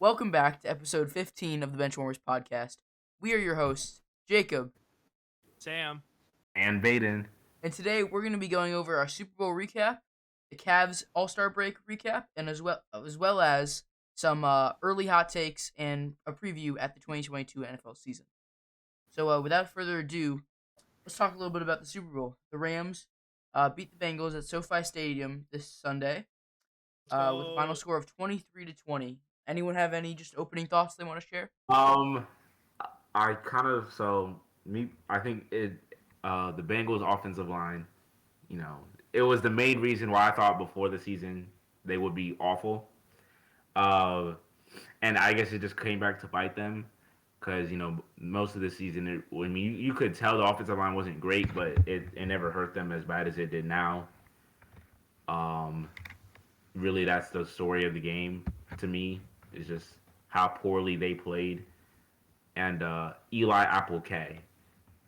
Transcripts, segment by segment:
Welcome back to episode 15 of the Benchwarmers podcast. We are your hosts, Jacob, Sam. And Baden. and today we're going to be going over our Super Bowl recap, the Cavs All-Star break recap, and as well as some early hot takes and a preview at the 2022 NFL season. So without further ado, let's talk a little bit about the Super Bowl. The Rams beat the Bengals at SoFi Stadium this Sunday with a final score of 23-20. Anyone have any just opening thoughts they want to share? I kind of I think the Bengals offensive line, it was the main reason why I thought before the season they would be awful. Uh, and I guess it just came back to bite them because most of the season, you could tell the offensive line wasn't great, but it never hurt them as bad as it did now. Um, Really, that's the story of the game to me. Is just how poorly they played, and Eli Apple K,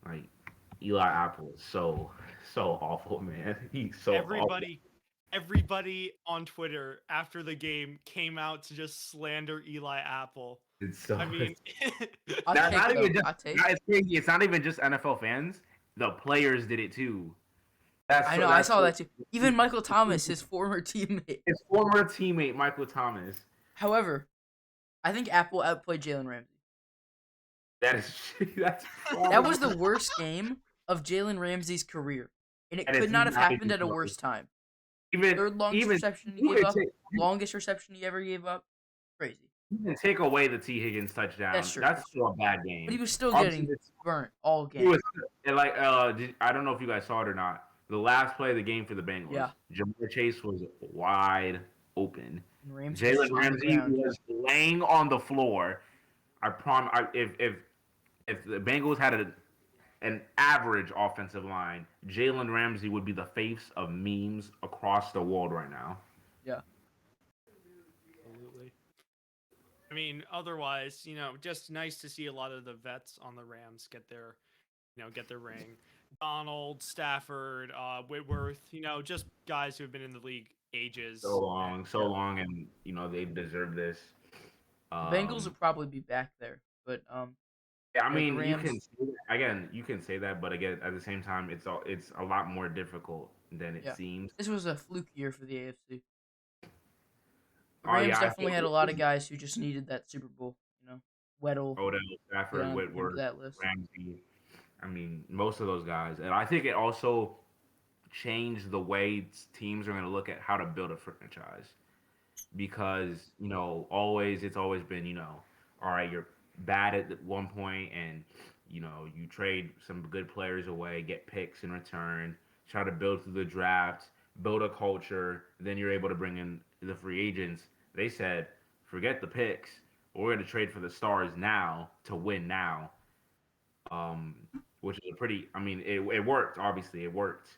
like Eli Apple is so awful, man. He's so Everybody on Twitter after the game came out to just slander Eli Apple. It's so. I mean, not even just. It's crazy. It's not even just NFL fans. The players did it too. I saw that too. Even Michael Thomas, his former teammate. His former teammate, Michael Thomas. However, I think Apple outplayed Jalen Ramsey. That was the worst game of Jalen Ramsey's career, and it could not have happened at a worse time. Third longest reception he gave up, longest reception he ever gave up. Crazy. Even take away the T. Higgins touchdown. That's still a bad game. But he was still getting burnt all game. I don't know if you guys saw it or not. The last play of the game for the Bengals, Jamar Chase was wide open. Jalen Ramsey was laying on the floor. I promise. If the Bengals had an average offensive line, Jalen Ramsey would be the face of memes across the world right now. Yeah. Absolutely. I mean, otherwise, just nice to see a lot of the vets on the Rams get their ring. Donald, Stafford, Whitworth, just guys who have been in the league ages. So long, and they deserve this. The Bengals will probably be back there, but yeah, I mean, you can say that, but again, at the same time, it's a lot more difficult than it seems. This was a fluke year for the AFC. The Rams definitely had a lot of guys who just needed that Super Bowl. Weddle, Odell, Stafford, Whitworth, Ramsey. I mean, most of those guys, and I think it also changed the way teams are going to look at how to build a franchise, because it's always been all right, you're bad at one point, and you trade some good players away, get picks in return, try to build through the draft, build a culture, then you're able to bring in the free agents. They said, forget the picks, we're going to trade for the stars now to win now. Which is it worked. Obviously, it worked.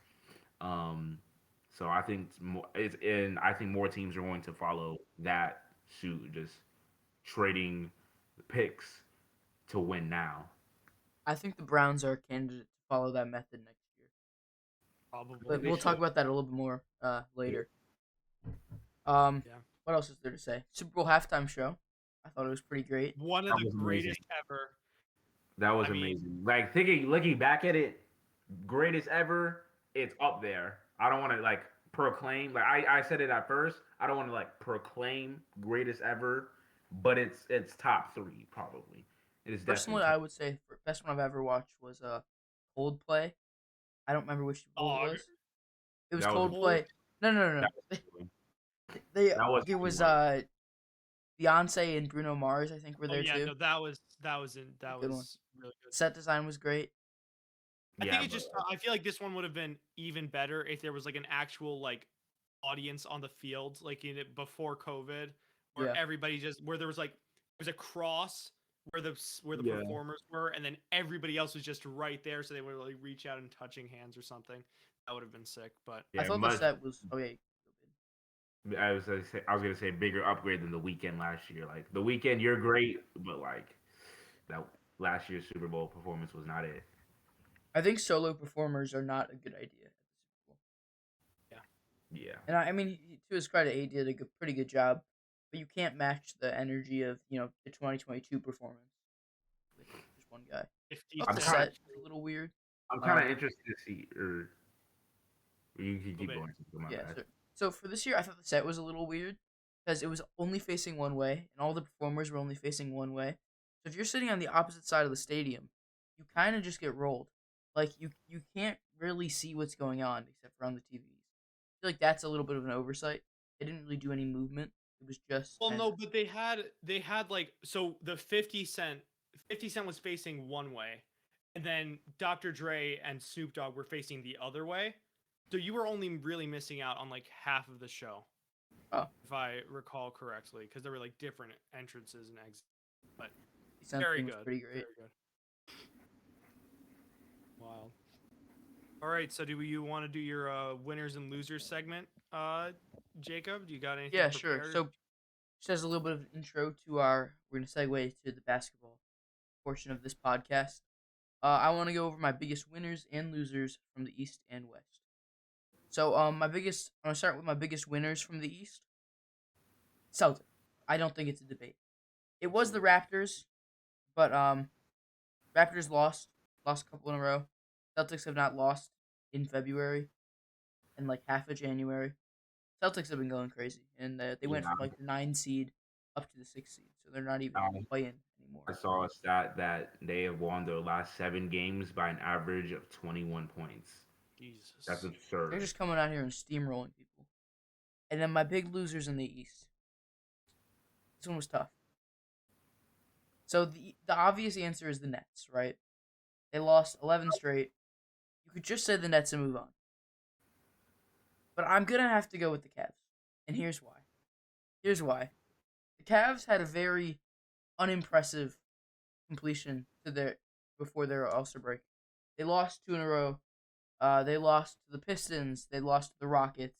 So I think I think more teams are going to follow that suit, just trading the picks to win now. I think the Browns are a candidate to follow that method next year. Probably. But we'll talk about that a little bit more later. What else is there to say? Super Bowl halftime show. I thought it was pretty great. One of the greatest ever. That was amazing. Like looking back at it, greatest ever. It's up there. I don't want to proclaim. I said it at first. I don't want to proclaim greatest ever, but it's top 3 probably. It is personally. I would say the best one I've ever watched was Coldplay. I don't remember which bowl it was. It was Coldplay. No. It was Beyonce and Bruno Mars, I think, were there too. No, that was really good. Set design was great. I feel like this one would have been even better if there was an actual audience on the field, before COVID, where everybody where there was a cross where the performers were, and then everybody else was just right there, so they would reach out and touching hands or something. That would have been sick. But I thought the set was I was gonna say bigger upgrade than the Weeknd last year. The Weeknd, you're great, but that last year's Super Bowl performance was not it. I think solo performers are not a good idea at the Super Bowl. Yeah. And I mean, to his credit, he did a pretty good job but you can't match the energy of the 2022 performance with just one guy. 50 Thought the kinda- set was a little weird. I'm kind of interested to see, or you can keep bit. going. My Yeah. bad. So for this year, I thought the set was a little weird because it was only facing one way, and all the performers were only facing one way. So if you're sitting on the opposite side of the stadium, you kind of just get rolled. Like you can't really see what's going on except for on the TVs. I feel like that's a little bit of an oversight. They didn't really do any movement. It was just Well, no, but they had like, so the 50 Cent was facing one way, and then Dr. Dre and Snoop Dogg were facing the other way. So you were only really missing out on like half of the show, if I recall correctly, because there were like different entrances and exits. But very good, pretty great. very good. Wild. All right, so do you want to do your winners and losers segment, Jacob? Do you got anything Yeah, prepared? sure. So just as a little bit of intro to our, we're gonna segue to the basketball portion of this podcast. I want to go over my biggest winners and losers from the East and West. So, I'm gonna start with my biggest winners from the East. Celtics. I don't think it's a debate. It was the Raptors, but Raptors lost a couple in a row. Celtics have not lost in February and like half of January. Celtics have been going crazy, and they went from like the 9 seed up to the 6 seed, so they're not even playing anymore. I saw a stat that they have won their last 7 games by an average of 21 points. Jesus. That's absurd. They're just coming out here and steamrolling people. And then my big losers in the East. This one was tough. So the obvious answer is the Nets, right? They lost 11 straight. You could just say the Nets and move on. But I'm going to have to go with the Cavs. And here's why. The Cavs had a very unimpressive completion to before their All-Star break. They lost 2 in a row. They lost to the Pistons. They lost to the Rockets.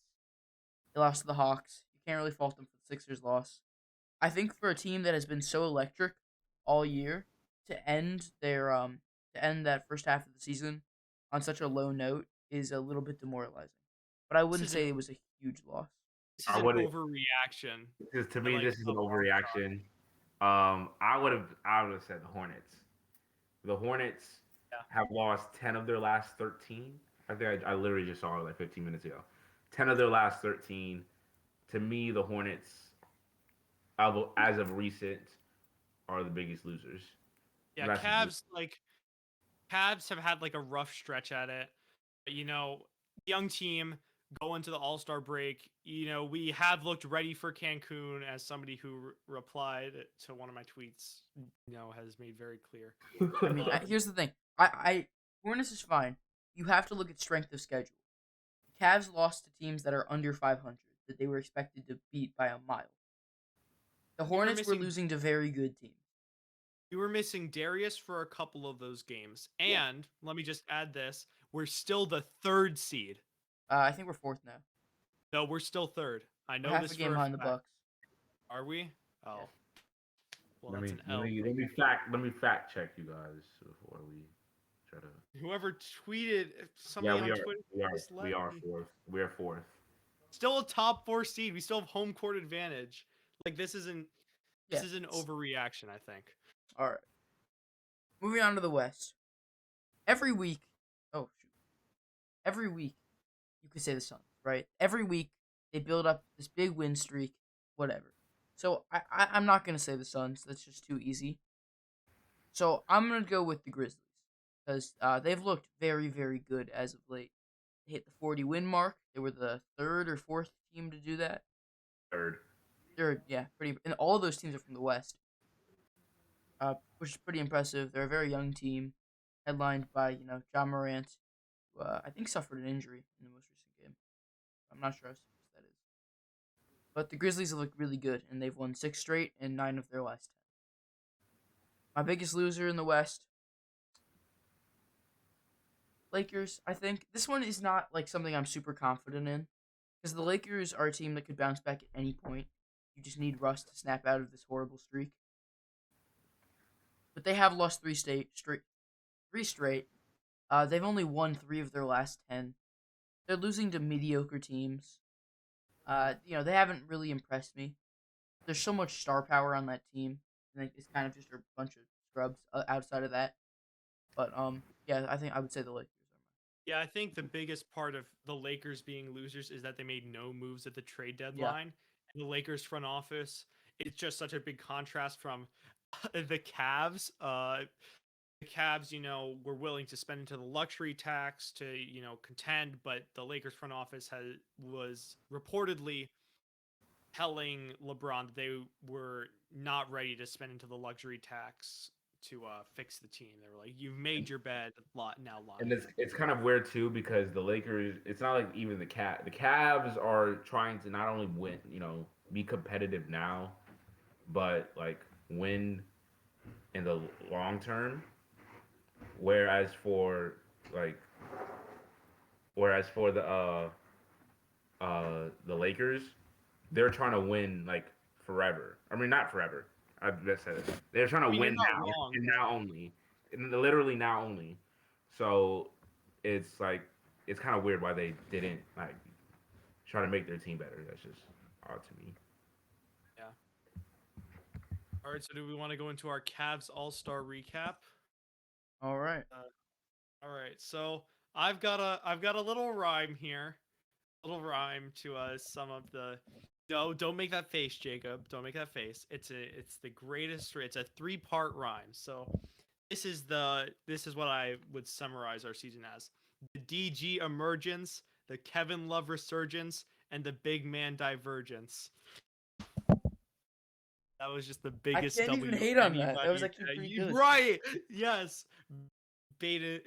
They lost to the Hawks. You can't really fault them for the Sixers' loss. I think for a team that has been so electric all year, to end that first half of the season on such a low note is a little bit demoralizing. But I wouldn't say it was a huge loss. This is an overreaction. To me, this is an overreaction. I would have said the Hornets. The Hornets have lost 10 of their last 13. I think I literally just saw it like 15 minutes ago. 10 of their last 13. To me, the Hornets, as of recent, are the biggest losers. Yeah, Cavs have had like a rough stretch at it. But, young team go into the All-Star break. We have looked ready for Cancun, as somebody who replied to one of my tweets, has made very clear. I mean, here's the thing. Hornets is fine. You have to look at strength of schedule. Cavs lost to teams that are under 500 that they were expected to beat by a mile. The Hornets were losing to very good teams. You were missing Darius for a couple of those games. And let me just add this. We're still the 3rd seed. I think we're 4th now. No, we're still 3rd. I know we're this half a game behind the Bucks. Are we? Oh. Yeah. Well, let that's me, an L. let me fact check you guys before we try to. Whoever tweeted somebody on Twitter. We are 4th. We are 4th. Still a top 4 seed. We still have home court advantage. Like, this is an overreaction, I think. All right. Moving on to the West. Every week, you could say the Suns, right? Every week they build up this big win streak, whatever. So I'm not gonna say the Suns. That's just too easy. So I'm gonna go with the Grizzlies because they've looked very, very good as of late. They hit the 40 win mark. They were the 3rd or 4th team to do that. 3rd. 3rd, yeah, pretty. And all of those teams are from the West, which is pretty impressive. They're a very young team, headlined by Ja Morant, who I think suffered an injury in the most recent game. I'm not sure how serious that is. But the Grizzlies have looked really good, and they've won 6 straight and 9 of their last 10. My biggest loser in the West, Lakers. I think this one is not like something I'm super confident in, because the Lakers are a team that could bounce back at any point. You just need Russ to snap out of this horrible streak. But they have lost 3 straight. They've only won 3 of their last 10. They're losing to mediocre teams. They haven't really impressed me. there's so much star power on that team, and it's kind of just a bunch of scrubs outside of that. But yeah, I think I would say the Lakers are. Yeah, I think the biggest part of the Lakers being losers is that they made no moves at the trade Yeah, deadline. And the Lakers front office, it's just such a big contrast from the Cavs. The Cavs, were willing to spend into the luxury tax to, contend, but the Lakers front office was reportedly telling LeBron that they were not ready to spend into the luxury tax to fix the team. They were like, "You've made your bed, now lie And in it's kind of weird too because the Lakers. It's not like even the Cavs are trying to not only win, be competitive now, but like win in the long term. Whereas for like, whereas for the Lakers, they're trying to win like forever. I mean, not forever. I just said it. They're trying to You're win not now wrong. and now only, and literally now only. So it's like it's kind of weird why they didn't like try to make their team better. That's just odd to me. Yeah. All right. So, do we want to go into our Cavs All-Star recap? All right. All right. So, I've got a little rhyme here. Little rhyme to some of the. No, don't make that face, Jacob. Don't make that face. It's the greatest. It's a 3-part rhyme. So, this is what I would summarize our season as: the DG emergence, the Kevin Love resurgence, and the big man divergence. That was just the I biggest can't W even hate on that. That was anybody. actually pretty You good. right? Yes. Baden,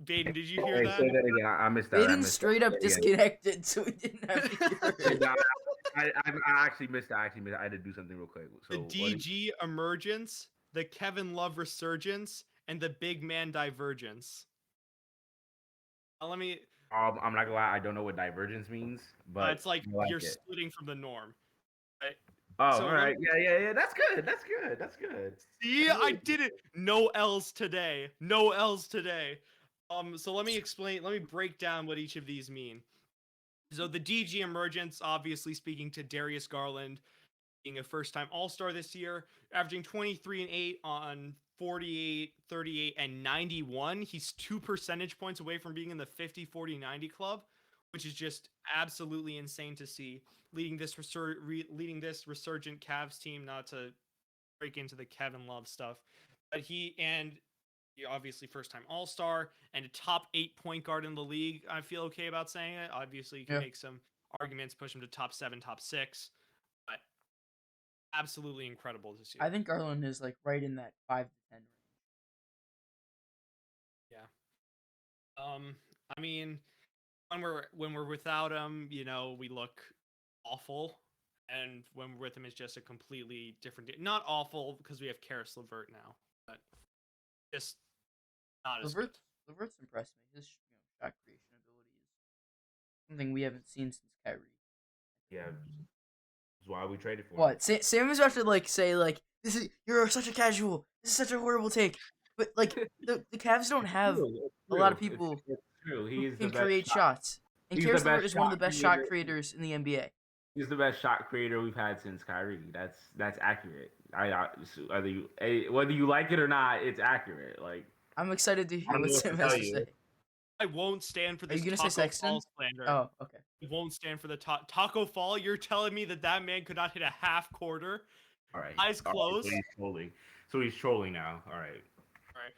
Baden, did you hear Hey, that? say that again. I missed that. Aiden straight up disconnected, so we didn't have to hear Hey, it. no, I actually missed that. I had to do something real quick. The So DG emergence, the Kevin Love resurgence, and the big man divergence. Let me. I'm not gonna lie. I don't know what divergence means, but It's like I like you're it. splitting from the norm. Right? Oh, So all right. Yeah. That's good. That's good. That's good. see, I did it. No L's today. No L's today. So let me explain. Let me break down what each of these mean. So the DG emergence, obviously speaking to Darius Garland, being a first-time All-Star this year, averaging 23 and 8 on 48, 38, and 91. He's 2 percentage points away from being in the 50, 40, 90 club, which is just absolutely insane to see. Leading this resurgent Cavs team, not to break into the Kevin Love stuff, but he obviously first-time All-Star and a top 8 point guard in the league. I feel okay about saying it. Obviously, you can make some arguments, push him to top 7, top 6, but absolutely incredible this year. I think Garland is like right in that 5 to 10 range. Yeah. I mean, when we're without him, we look awful, and when we're with him, it's just a completely different. Not awful because we have Karis LeVert now, but just not as good. LeVert's impressed me. His shot creation ability is something we haven't seen since Kyrie. Yeah, that's why we traded for him. What? Sam is about to like say like you're such a casual. This is such a horrible take. But like the Cavs don't have a lot of people It's true. who He's the can best create shot. shots. And He's the Karis LeVert best is one of the shot best shot creator. creators in the NBA. He's the best shot creator we've had since Kyrie. That's accurate. Whether you like it or not, it's accurate. Like I'm excited to I hear don't what know what Sam to has tell to you. say. I won't stand for Are this you gonna say Taco Sexton? Fall slander. Oh, okay. I won't stand for the Taco Fall. You're telling me that man could not hit a half quarter? All right. Eyes closed. So he's trolling. So he's trolling now. All right.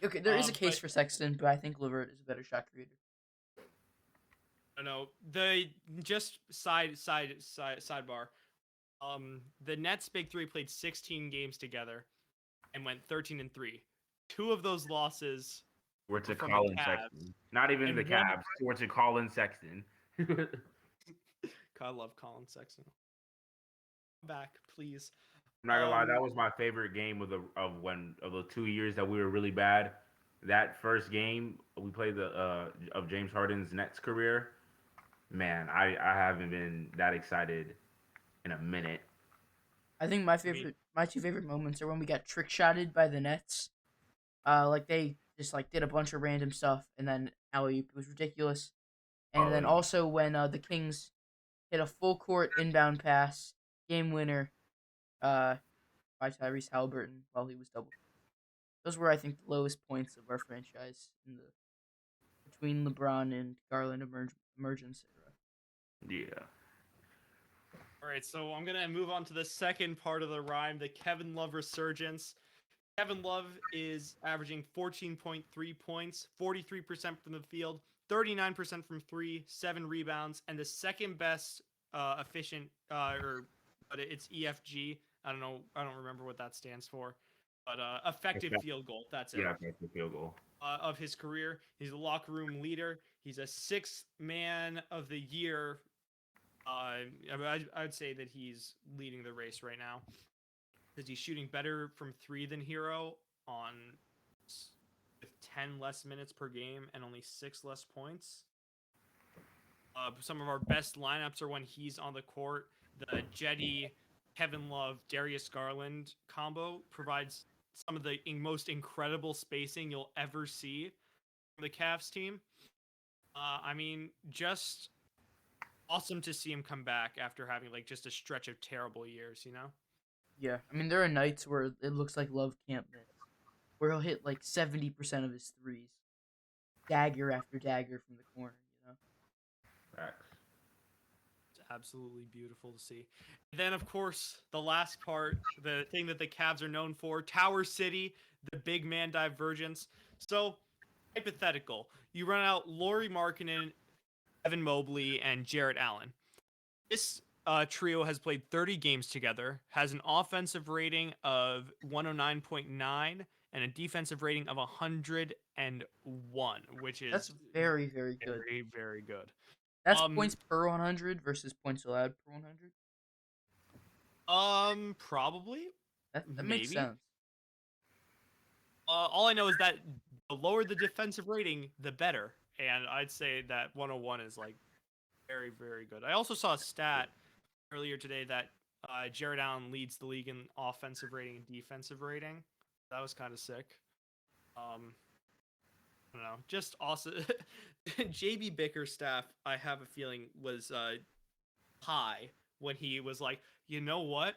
Okay, there is a case for Sexton, but I think LeVert is a better shot creator. No, the just sidebar. The Nets big three played 16 games together and went 13 and 3. 2 of those losses We're to from Colin the Cavs. Sexton. Not even And the Cavs. We're to Colin Sexton. God, I love Colin Sexton. Back, please. I'm not gonna lie, that was my favorite game of the 2 years that we were really bad. That first game we played of James Harden's Nets career. Man, I haven't been that excited in a minute. I think my two favorite moments are when we got trick shotted by the Nets. Like they just like did a bunch of random stuff and then alley-oop. It was ridiculous. And then also when the Kings hit a full court inbound pass, game winner, uh, by Tyrese Halliburton while he was double. Those were, I think, the lowest points of our franchise in the between LeBron and Garland emergence era. Yeah. All right, so I'm gonna move on to the second part of the rhyme, the Kevin Love resurgence. Kevin Love is averaging 14.3 points, 43% from the field, 39% from three, 7 rebounds, and the second best efficient but it's EFG. I don't know. I don't remember what that stands for, but effective field goal. That's it. Yeah, effective field goal. Of his career, he's a locker room leader. He's a sixth man of the year. I'd say that he's leading the race right now because he's shooting better from three than Hero on with 10 less minutes per game and only 6 less points. Some of our best lineups are when he's on the court. The Jetty, Kevin Love, Darius Garland combo provides some of the most incredible spacing you'll ever see from the Cavs team. I mean, just awesome to see him come back after having like just a stretch of terrible years, you know? Yeah, I mean there are nights where it looks like Love can't miss, where he'll hit like 70% of his threes, dagger after dagger from the corner. You know. Facts. It's absolutely beautiful to see. And then, of course, the last part, the thing that the Cavs are known for, Tower City, the big man divergence. So, hypothetical, you run out Lauri Markkanen, Evan Mobley, and Jarrett Allen. This trio has played 30 games together, has an offensive rating of 109.9 and a defensive rating of 101, which is That's very, very good. very, very good. That's points per 100 versus points allowed per 100. Probably. That makes sense. All I know is that the lower the defensive rating, the better, and I'd say that 101 is like very, very good. I also saw a stat earlier today that Jarrett Allen leads the league in offensive rating and defensive rating. That was kind of sick. I don't know, just awesome. JB Bickerstaff, I have a feeling, was high when he was like, you know what?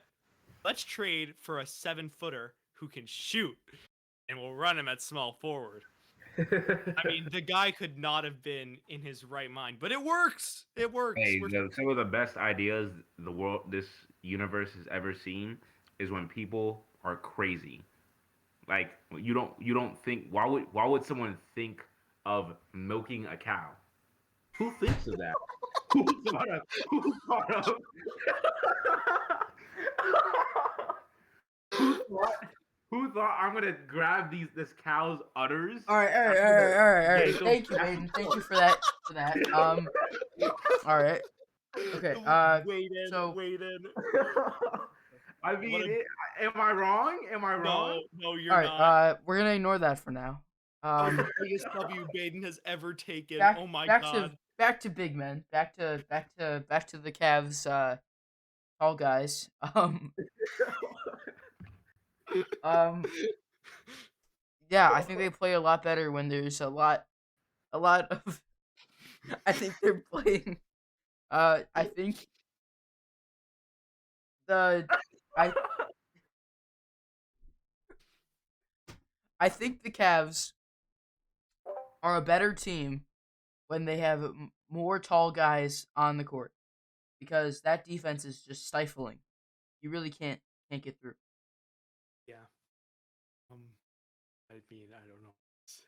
Let's trade for a 7-footer who can shoot, and we'll run him at small forward. I mean, the guy could not have been in his right mind, but it works. It works. Hey, some of the best ideas this universe has ever seen is when people are crazy. Like you don't think why would someone think of milking a cow? Who thinks of that? Who thought of who thought I'm gonna grab this cow's udders? All right. Thank you, Aiden. Thank you for that. All right. Okay. Wait in. I mean, am I wrong? No, you're all right, not. we're gonna ignore that for now. The biggest W Baden has ever taken. Oh my god. Back to big men. Back to the Cavs. Tall guys. Yeah, I think they play a lot better when there's a lot of. I think they're playing. I think I think the Cavs are a better team when they have more tall guys on the court, because that defense is just stifling. You really can't get through. Yeah. I mean, I don't know what to say.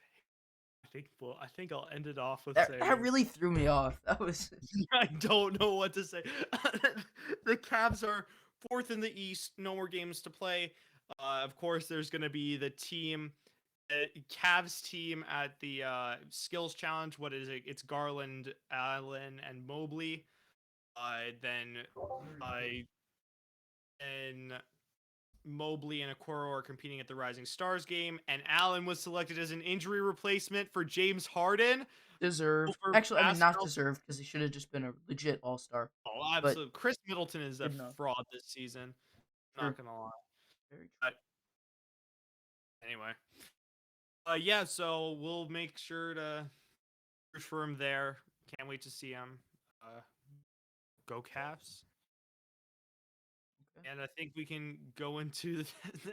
I think I'll end it off with saying that really threw me off. That was I don't know what to say. The Cavs are 4th in the East. No more games to play. Of course, there's going to be the Cavs team at the skills challenge. What is it? It's Garland, Allen, and Mobley. Then Mobley and Okoro are competing at the Rising Stars game, and Allen was selected as an injury replacement for James Harden. Deserved. Actually, I mean, not deserved, because he should have just been a legit all-star. Oh, absolutely. Chris Middleton is a fraud this season. Not gonna lie. Very true. But anyway. Yeah, so we'll make sure to root for him there. Can't wait to see him. Go Cavs. And I think we can go into.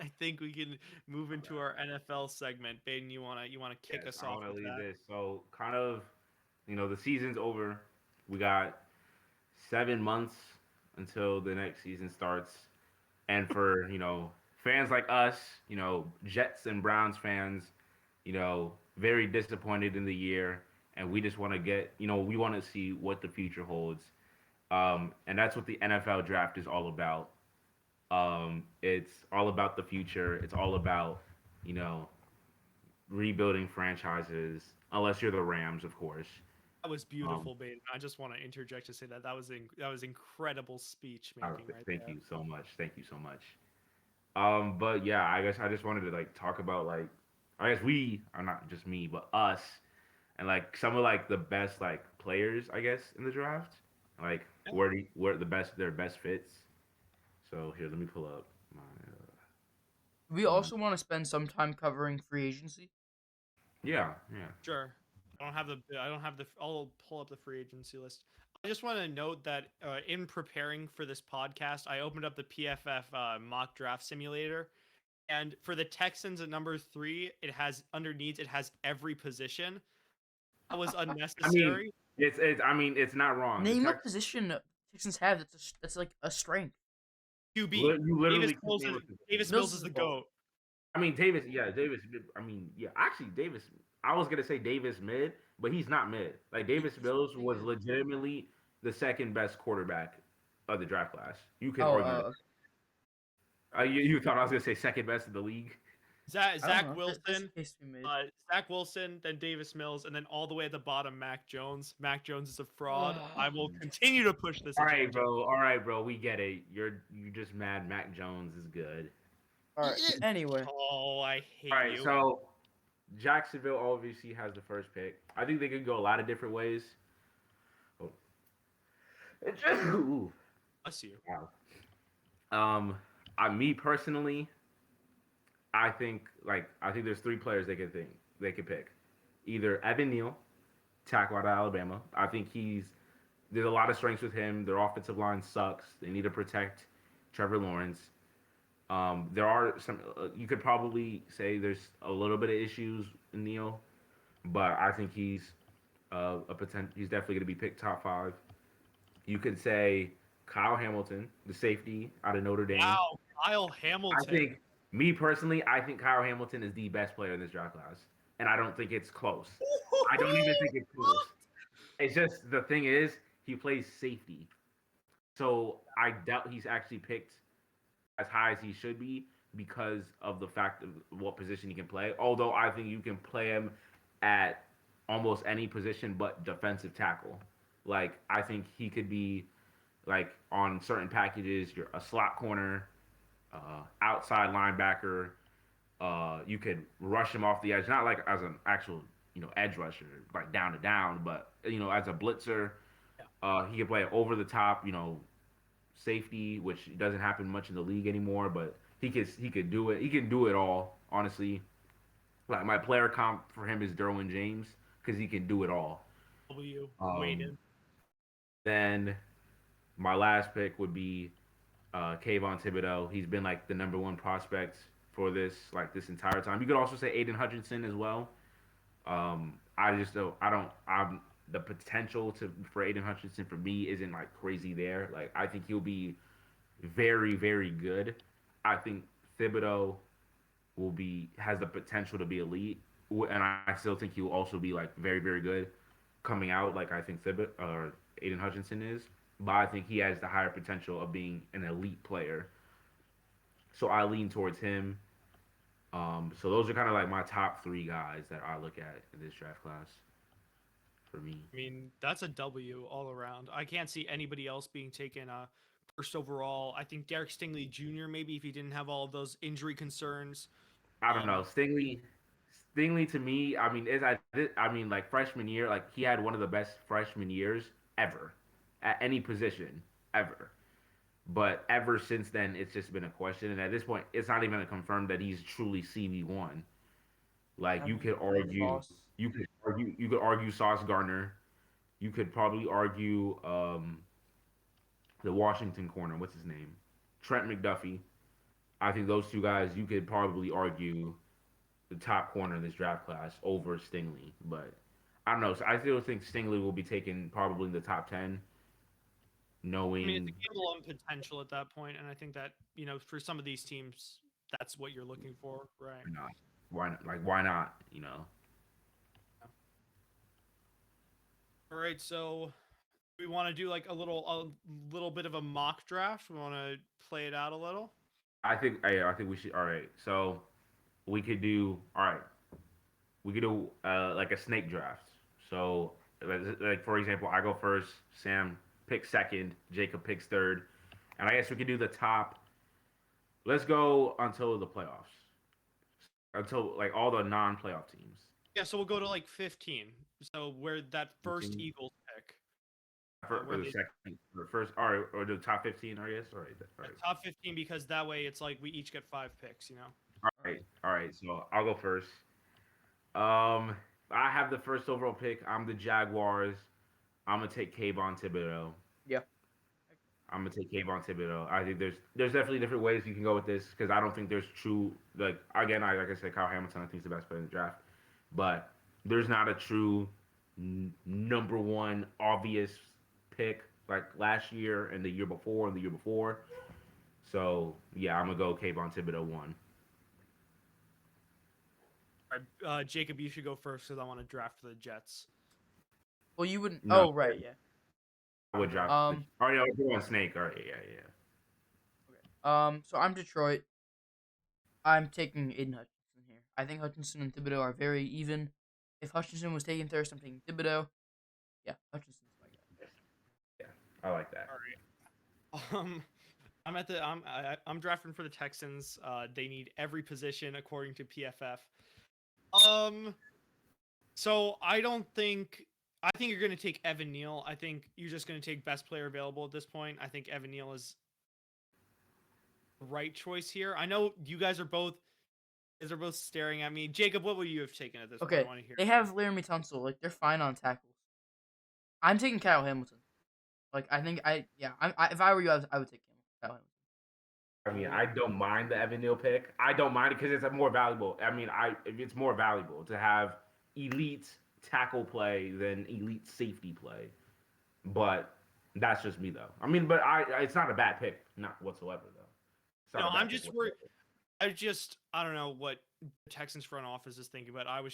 I think we can move into our NFL segment. Baden, you wanna kick Yes, us I off want to with lead that? this. So, kind of, the season's over. We got 7 months until the next season starts. And for, fans like us, Jets and Browns fans, very disappointed in the year. And we just want to we want to see what the future holds. And that's what the NFL draft is all about. It's all about the future. It's all about, you know, rebuilding franchises, unless you're the Rams, of course. That was Um, beautiful, Baden. I just want to interject to say that was incredible speech making right Thank there. you so much. Thank you so much. But yeah, I guess I just wanted to like talk about like, I guess we are not just me, but us, and like some of like the best like players, I guess, in the draft, like Yeah. where their best fits. So here, let me pull up my. We Um, also want to spend some time covering free agency. yeah, yeah. Sure. I don't have the. I'll pull up the free agency list. I just want to note that in preparing for this podcast, I opened up the PFF mock draft simulator, and for the Texans at number 3, it has every position. That was I mean, unnecessary. it's not wrong. The Name a Tex, position Texans have that's like a strength. QB. you Davis literally could Mills name is a position. Davis Mills Mills is is the the goat. goat. I mean, Davis. Yeah, Davis. I mean, yeah. Actually, Davis. I was gonna say Davis mid, but he's not mid. Like Davis He's Mills pretty was good. legitimately the second best quarterback of the draft class. You could Oh, argue that. You thought I was gonna say second best in the league? I don't Zach know. There's a Wilson, case to be made. Zach Wilson, then Davis Mills, and then all the way at the bottom, Mac Jones. Mac Jones is a fraud. I will continue to push this All right, agenda. bro. All right, bro. We get it. You just mad. Mac Jones is good. All right. Anyway, Oh, I All hate right, you. so Jacksonville obviously has the first pick. I think they could go a lot of different ways. Oh. Ooh, Bless you. wow. Me personally, I think there's three players they could pick. Either Evan Neal, tackle out of Alabama. I think there's a lot of strengths with him. Their offensive line sucks. They need to protect Trevor Lawrence. There are some. You could probably say there's a little bit of issues in Neal, but I think he's a potential. He's definitely going to be picked top 5. You could say Kyle Hamilton, the safety out of Notre Dame. Wow, Kyle I Hamilton. think me personally, I think Kyle Hamilton is the best player in this draft class, and I don't think it's close. I don't even think it's close. It's just the thing is he plays safety, so I doubt he's actually picked as high as he should be because of the fact of what position he can play. Although I think you can play him at almost any position but defensive tackle. Like I think he could be like on certain packages, you're a slot corner, outside linebacker. You could rush him off the edge, not like as an actual edge rusher, like down to down, but as a blitzer. He could play over the top, safety, which doesn't happen much in the league anymore, but he could do it. He can do it all, honestly. Like my player comp for him is Derwin James because he can do it all. W. Um, Waited. then my last pick would be Kayvon Thibodeau. He's been like the number one prospect for this entire time. You could also say Aiden Hutchinson as well. I just don't. I don't. I'm the potential for Aiden Hutchinson for me isn't like crazy there. Like I think he'll be very very good. I think Thibodeau has the potential to be elite, and I still think he will also be like very very good coming out. Like I think Thibodeau or Aiden Hutchinson is, but I think he has the higher potential of being an elite player. So I lean towards him. So those are kind of like my top 3 guys that I look at in this draft class for me. I mean, that's a W all around. I can't see anybody else being taken first overall. I think Derek Stingley Jr. maybe if he didn't have all of those injury concerns. I don't know. Um, Stingley to me, I mean, I mean, like freshman year, like he had one of the best freshman years ever at any position ever. But ever since then, it's just been a question. And at this point, it's not even confirmed that he's truly CB1. Like I mean, Sauce. you could argue Sauce Gardner. You could probably argue the Washington corner. What's his name? Trent McDuffie. I think those two guys, you could probably argue the top corner in this draft class over Stingley. But I don't know. So I still think Stingley will be taken probably in the top 10, I mean, it's knowing. a gamble on potential at that point, and I think that for some of these teams, that's what you're looking for, right? Why not? Why not? Like, why not? You know? All right, so we want to do like a little bit of a mock draft. We want to play it out a little. I think we should. All right. So we could do. All right. We could do like a snake draft. So, like for example, I go first, Sam picks second, Jacob picks third, and I guess we could do the top. Let's go until the playoffs, until like all the non-playoff teams. Yeah, so we'll go to like 15. So where that first 15. Eagles pick. For the second, or first, or the top 15, I guess. All right. Top 15 because that way it's like we each get 5 picks. All right. So I'll go first. I have the first overall pick. I'm the Jaguars. I'm gonna take Kayvon Thibodeau. Yeah. I'm gonna take Kayvon Thibodeau. I think there's definitely different ways you can go with this because I don't think there's true like again like I said Kyle Hamilton I think is the best player in the draft, but there's not a true number one obvious pick like last year and the year before and the year before. So yeah, I'm gonna go Kayvon Thibodeau 1. All right, Jacob, you should go first because I want to draft for the Jets. Well, you wouldn't. No. Oh, right, yeah. I would draft. Oh yeah, we're going Snake. All right, yeah. Okay. So I'm Detroit. I'm taking Aiden Hutchinson here. I think Hutchinson and Thibodeau are very even. If Hutchinson was taken first, I'm taking Thibodeau. Yeah, Hutchinson's my guy. Yeah, I like that. All right. I'm drafting for the Texans. They need every position according to PFF. So I think you're going to take Evan Neal. I think you're just going to take best player available at this point. I think Evan Neal is the right choice here. I know you guys are both staring at me. Jacob, what would you have taken at this point? I want to hear. They have Laramie Tunsil. Like, they're fine on tackles. I'm taking Kyle Hamilton. Like, I think if I were you, I would take Kyle Hamilton. I mean, I don't mind the Evan Neal pick. I don't mind it because it's more valuable. I mean, it's more valuable to have elite tackle play than elite safety play. But that's just me, though. I mean, but it's not a bad pick, not whatsoever, though. No, I'm just worried. I don't know what the Texans front office is thinking, but we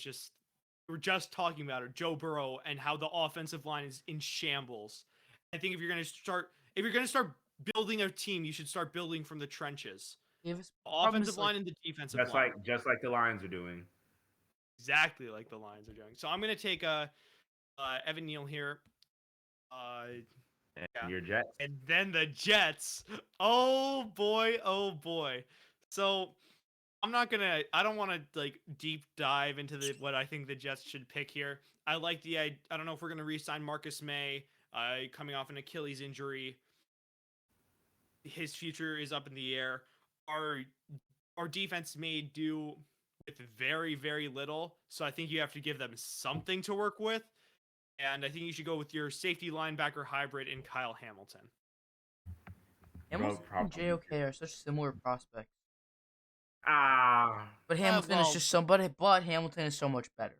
were just talking about it, Joe Burrow and how the offensive line is in shambles. I think if you're going to start building a team, you should start building from the trenches. The offensive line and the defensive line. Just like the Lions are doing. Exactly like the Lions are doing. So I'm going to take Evan Neal here. And your Jets. And then the Jets. Oh boy. So I don't want to like deep dive into what I think the Jets should pick here. I don't know if we're going to re-sign Marcus May, coming off an Achilles injury. His future is up in the air. Our defense may do with very, very little. So I think you have to give them something to work with. And I think you should go with your safety linebacker hybrid in Kyle Hamilton. Hamilton and JOK are such similar prospects. But Hamilton is just somebody. But Hamilton is so much better.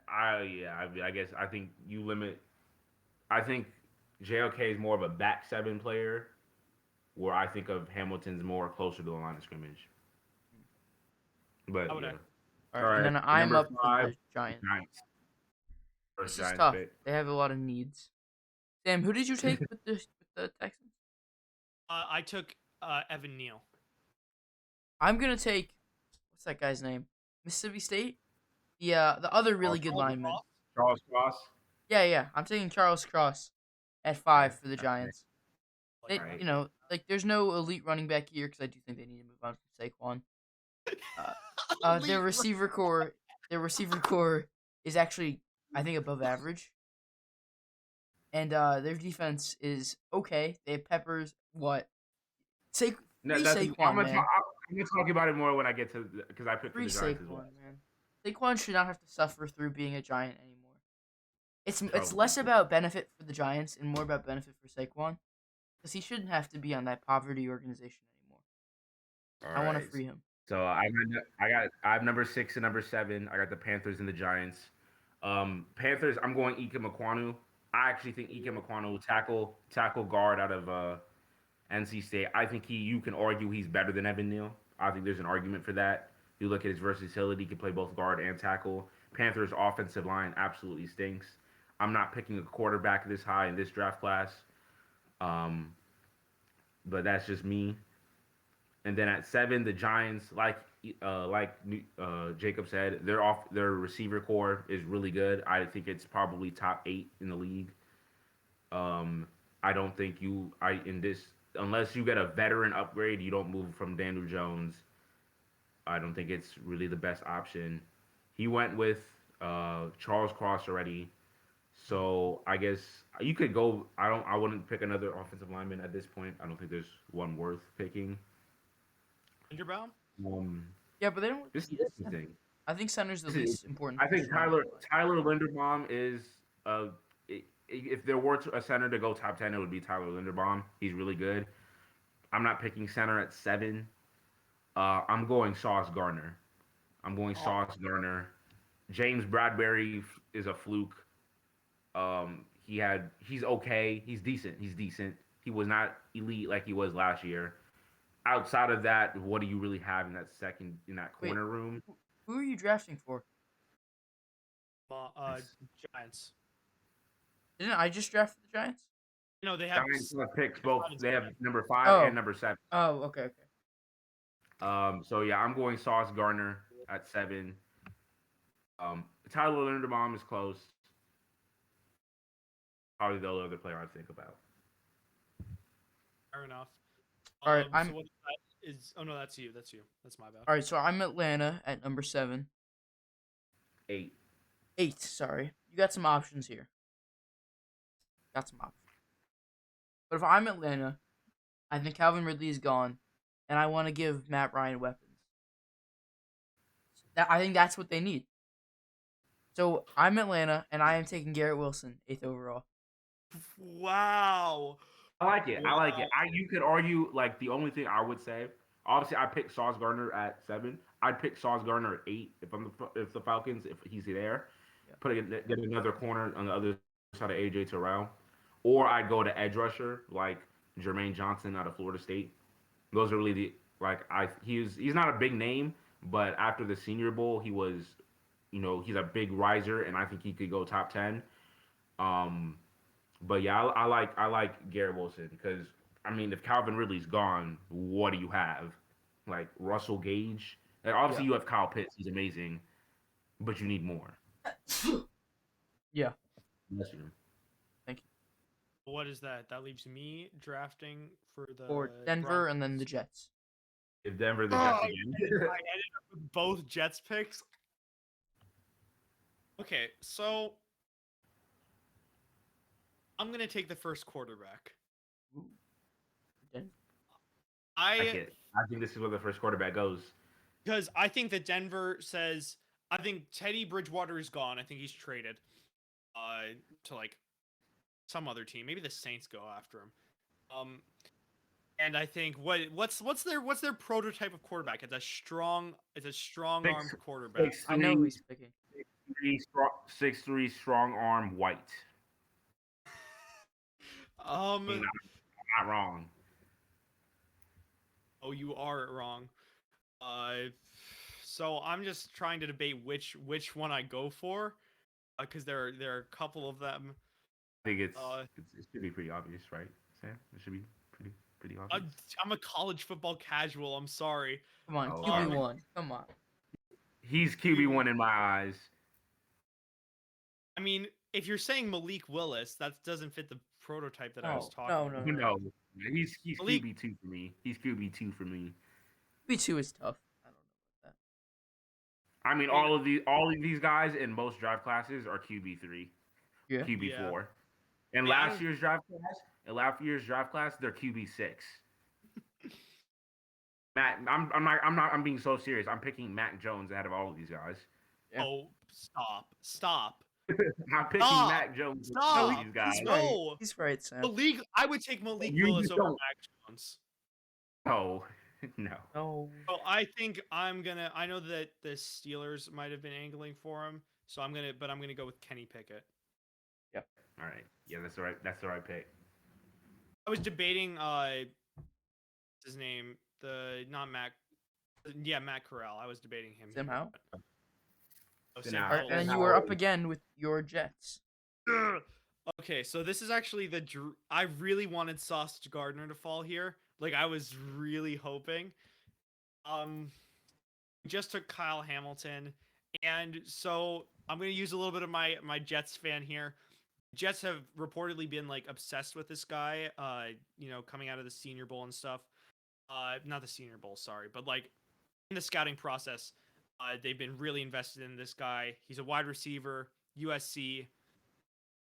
I guess I think you limit. I think JOK is more of a back seven player, where I think of Hamilton's more closer to the line of scrimmage. But all right, and then I'm up five, for the Giants. This is tough. They have a lot of needs. Sam, who did you take with the Texans? I took Evan Neal. I'm gonna take what's that guy's name? Mississippi State. The other really good lineman. Charles Cross. Yeah. I'm taking Charles Cross at 5 for the Giants. They, there's no elite running back here because I do think they need to move on from Saquon. Their receiver core is actually, I think, above average. And their defense is okay. They have Peppers. What? Saquon, I'm gonna talk about it more when I get to because I picked the Giants as well. Man. Saquon should not have to suffer through being a Giant anymore. It's less about benefit for the Giants and more about benefit for Saquon. because he shouldn't have to be on that poverty organization anymore. All I want to right. free him. So I have number 6 and number 7. I got the Panthers and the Giants. Panthers. I'm going Ike Mekwonu. I actually think Ike Mekwonu tackle guard out of NC State. I think you can argue he's better than Evan Neal. I think there's an argument for that. You look at his versatility; he can play both guard and tackle. Panthers' offensive line absolutely stinks. I'm not picking a quarterback this high in this draft class, um, but that's just me. And then at 7, the Giants, Jacob said, their receiver core is really good. I think it's probably top 8 in the league. I don't think unless you get a veteran upgrade, you don't move from Daniel Jones. I don't think it's really the best option. He went with Charles Cross already, so I guess you could go. I wouldn't pick another offensive lineman at this point. I don't think there's one worth picking. Linderbaum? Yeah, but they don't. This is interesting. I think center's the least important. I think Tyler Linderbaum is if there were a center to go top 10, it would be Tyler Linderbaum. He's really good. I'm not picking center at 7. I'm going Sauce Gardner. Sauce Gardner. James Bradbury is a fluke. He's okay. He's decent. He was not elite like he was last year. Outside of that, what do you really have in that corner room? Who are you drafting for? Giants. Didn't I just draft the Giants? No, they have Giants picks both. They have number 5 and number 7. Oh, okay. So yeah, I'm going Sauce Gardner at 7. Tyler Linderbaum is close. Probably the only other player I think about. Fair enough. All right, So what is? Oh no, that's you. That's my bad. All right, so I'm Atlanta at number 7. 8. 8. Sorry, you got some options here. But if I'm Atlanta, I think Calvin Ridley is gone, and I want to give Matt Ryan weapons. I think that's what they need. So I'm Atlanta, and I am taking Garrett Wilson, 8th overall. Wow. I like it. You could argue like the only thing I would say. Obviously, I picked Sauce Gardner at 7. I'd pick Sauce Gardner at 8 if the Falcons if he's there. Yeah. Get another corner on the other side of AJ Terrell, or I'd go to edge rusher like Jermaine Johnson out of Florida State. Those are really he's not a big name, but after the Senior Bowl, he was, he's a big riser, and I think he could go top 10. But yeah, I like Garrett Wilson because if Calvin Ridley's gone, what do you have? Like Russell Gage. Like, obviously, you have Kyle Pitts. He's amazing, but you need more. Yeah. Bless you. Thank you. What is that? That leaves me drafting for Denver Broncos. And then the Jets. If Denver, the Jets again. I ended up with both Jets picks. Okay, so I'm gonna take the first quarterback. Ooh. I think this is where the first quarterback goes. Because I think that Denver says, I think Teddy Bridgewater is gone. I think he's traded to like some other team. Maybe the Saints go after him. And I think what's their prototype of quarterback? It's a strong armed quarterback. 6'3", I know who he's picking. 6'3", strong arm, white. Not wrong. Oh, you are wrong. So I'm just trying to debate which one I go for, because there are a couple of them. I think it should be pretty obvious, right, Sam? It should be pretty obvious. I'm a college football casual. I'm sorry. Come on, QB1. Come on. He's QB1 in my eyes. I mean, if you're saying Malik Willis, that doesn't fit the prototype that I was talking about. No. He's QB2 for me. He's QB2 for me. QB2 is tough. I don't know about that. I mean, all of these guys in most draft classes are QB3, QB4. In last year's draft class, they're QB6. Matt, I'm being so serious. I'm picking Mac Jones out of all of these guys. Yeah. Oh, stop. I'm picking Stop! Mac Jones. Stop! These guys. No! He's right, Sam. Malik, I would take Malik You Willis just over don't. Mac Jones. No, no. No. So I think I know that the Steelers might have been angling for him, so I'm gonna go with Kenny Pickett. Yep. All right. Yeah, that's the right. That's the right pick. I was debating what's his name? Not Mac. Yeah, Matt Corral. I was debating him. Sam Howell. Oh, Sam Sam Howell. All right, Howell. and you were up again with your Jets. Okay, so this is actually I really wanted Sauce Gardner to fall here. Like I was really hoping. Just took Kyle Hamilton, and so I'm gonna use a little bit of my Jets fan here. Jets have reportedly been like obsessed with this guy. Coming out of the Senior Bowl and stuff. Not the Senior Bowl, sorry, but like in the scouting process, they've been really invested in this guy. He's a wide receiver, USC,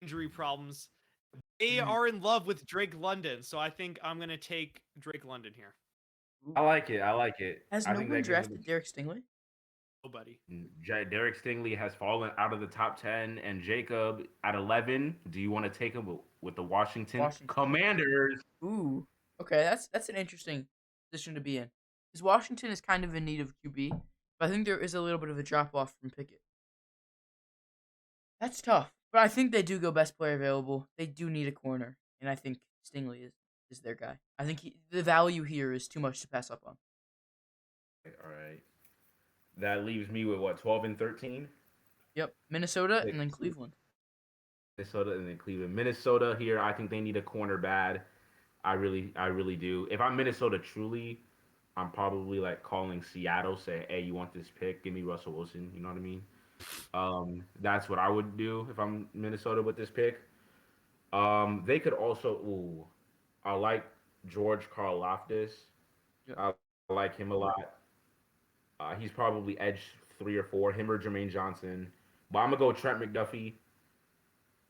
injury problems. They are in love with Drake London, so I think I'm gonna take Drake London here. I like it. I like it. Has I no think one that gives drafted Derek Stingley? Nobody. Derek Stingley has fallen out of the top 10, and Jacob at 11. Do you want to take him with the Washington Commanders? Ooh, okay, that's an interesting position to be in. Because Washington is kind of in need of QB, but I think there is a little bit of a drop off from Pickett. That's tough, but I think they do go best player available. They do need a corner, and I think Stingley is their guy. I think the value here is too much to pass up on. All right. That leaves me with what, 12 and 13? Yep, Minnesota and then Cleveland. Minnesota and then Cleveland. Minnesota here, I think they need a corner bad. I really do. If I'm Minnesota truly, I'm probably like calling Seattle, say, hey, you want this pick? Give me Russell Wilson. You know what I mean? That's what I would do if I'm Minnesota with this pick. They could also, I like George Karlaftis. Yep. I like him a lot. He's probably edge 3 or 4, him or Jermaine Johnson. But I'm going to go Trent McDuffie.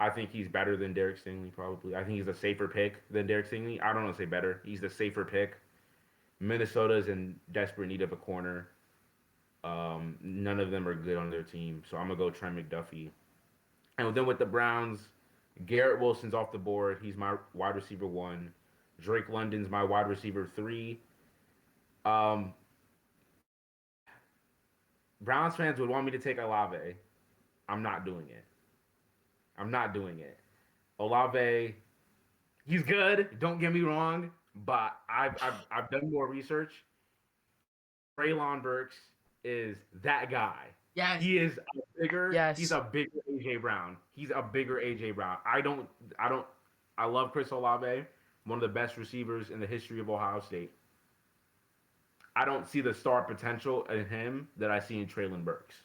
I think he's better than Derek Stingley, probably. I think he's a safer pick than Derek Stingley. I don't want to say better. He's the safer pick. Minnesota's in desperate need of a corner. None of them are good on their team. So I'm going to go Trent McDuffie. And then with the Browns, Garrett Wilson's off the board. He's my wide receiver 1. Drake London's my wide receiver 3. Browns fans would want me to take Olave. I'm not doing it. Olave, he's good. Don't get me wrong, but I've done more research. Treylon Burks is that guy. Yes. He is a bigger. Yes. He's a bigger AJ Brown. I love Chris Olave, one of the best receivers in the history of Ohio State. I don't see the star potential in him that I see in Treylon Burks.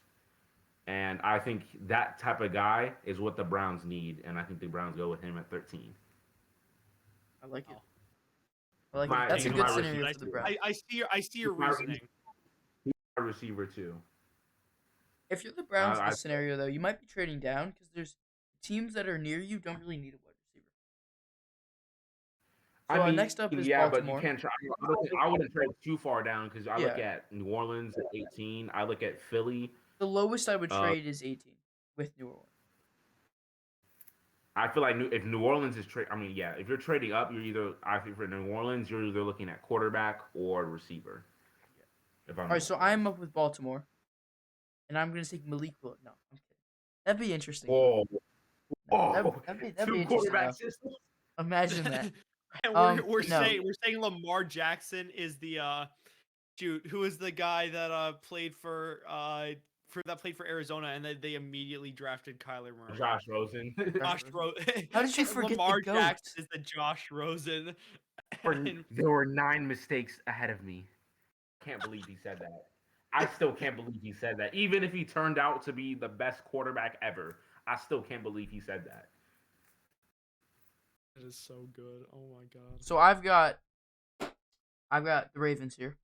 And I think that type of guy is what the Browns need, and I think the Browns go with him at 13. I like it. That's a good scenario for the Browns. I see your reasoning. He's my receiver too. If you're the Browns in this scenario, though, you might be trading down because there's teams that are near you don't really need a wide receiver. So next up is Baltimore. But you can't try. I wouldn't trade too far down because I look at New Orleans at 18. I look at Philly. The lowest I would trade is 18 with New Orleans. I feel like if New Orleans is if you're trading up, you're either, I think for New Orleans, you're either looking at quarterback or receiver. All right, so I'm up with Baltimore, and I'm going to take Malik Willis. No, I'm kidding. That'd be interesting. Whoa. That'd be interesting. Imagine that. And we're saying Lamar Jackson is the who is the guy that played for Arizona, and then they immediately drafted Kyler Murray. Josh Rosen. How did you forget Lamar the GOAT? Jackson is the Josh Rosen? There were 9 mistakes ahead of me. Can't believe he said that. I still can't believe he said that. Even if he turned out to be the best quarterback ever, I still can't believe he said that. That is so good. Oh my god. So I've got the Ravens here.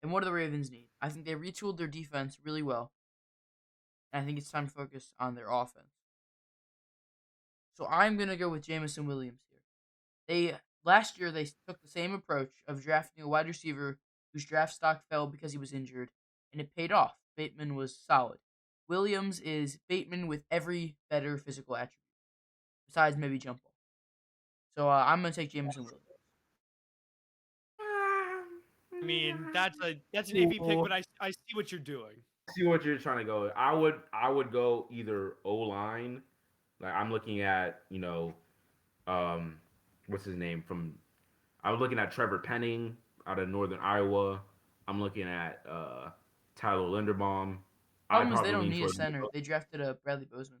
And what do the Ravens need? I think they retooled their defense really well. And I think it's time to focus on their offense. So I'm going to go with Jamison Williams here. Last year they took the same approach of drafting a wide receiver whose draft stock fell because he was injured, and it paid off. Bateman was solid. Williams is Bateman with every better physical attribute, besides maybe jump ball. So I'm gonna take Jameson Williams. I mean, that's an iffy pick, but I see what you're doing. See what you're trying to go. I would go either O line. Like I'm looking at what's his name from. I was looking at Trevor Penning out of Northern Iowa. I'm looking at Tyler Linderbaum. I Problem is they probably don't lean need a towards. center. They drafted a Bradley Bozeman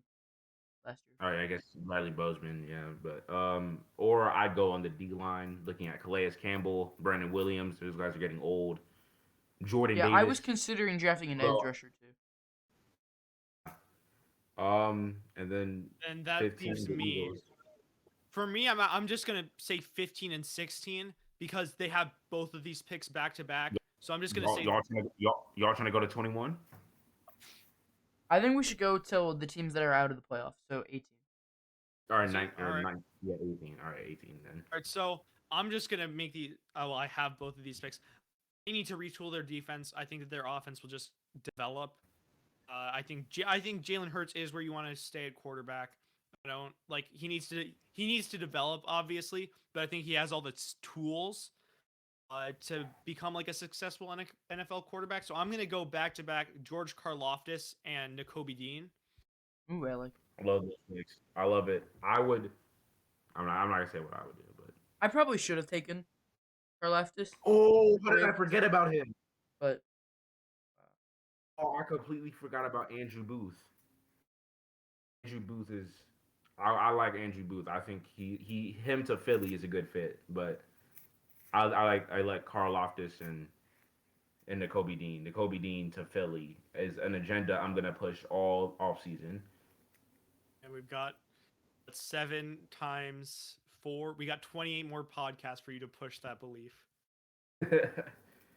last year. All right, I guess Riley Bozeman, yeah, but or I'd go on the D line, looking at Calais Campbell, Brandon Williams. Those guys are getting old. Jordan Yeah, I was Davis. considering drafting an edge So, rusher too. and then And that 15 leaves the me. Eagles. For me, I'm just gonna say 15 and 16 because they have both of these picks back to back. So I'm just gonna say Y'all trying to go to 21? I think we should go till the teams that are out of the playoffs. So 18. All right, So, nine all or right. 9. Yeah, 18. All right, 18 then. All right, so I'm just gonna make the. Oh, well, I have both of these picks. They need to retool their defense. I think that their offense will just develop. I think Jalen Hurts is where you want to stay at quarterback. I don't like he needs to develop obviously, but I think he has all the tools to become like a successful NFL quarterback. So I'm gonna go back to back George Karlaftis and Nakobe Dean. Ooh, I like. I love this mix. I love it. I'm not gonna say what I would do, but I probably should have taken Karlaftis, oh, how did I forget about him? but Oh, I completely forgot about Andrew Booth. Andrew Booth is. I like Andrew Booth. I think him to Philly is a good fit, but I like Carl Loftus and Nakobe Dean. Nakobe Dean to Philly is an agenda I'm gonna push all off season. And we've got 7 times 4. We got 28 more podcasts for you to push that belief.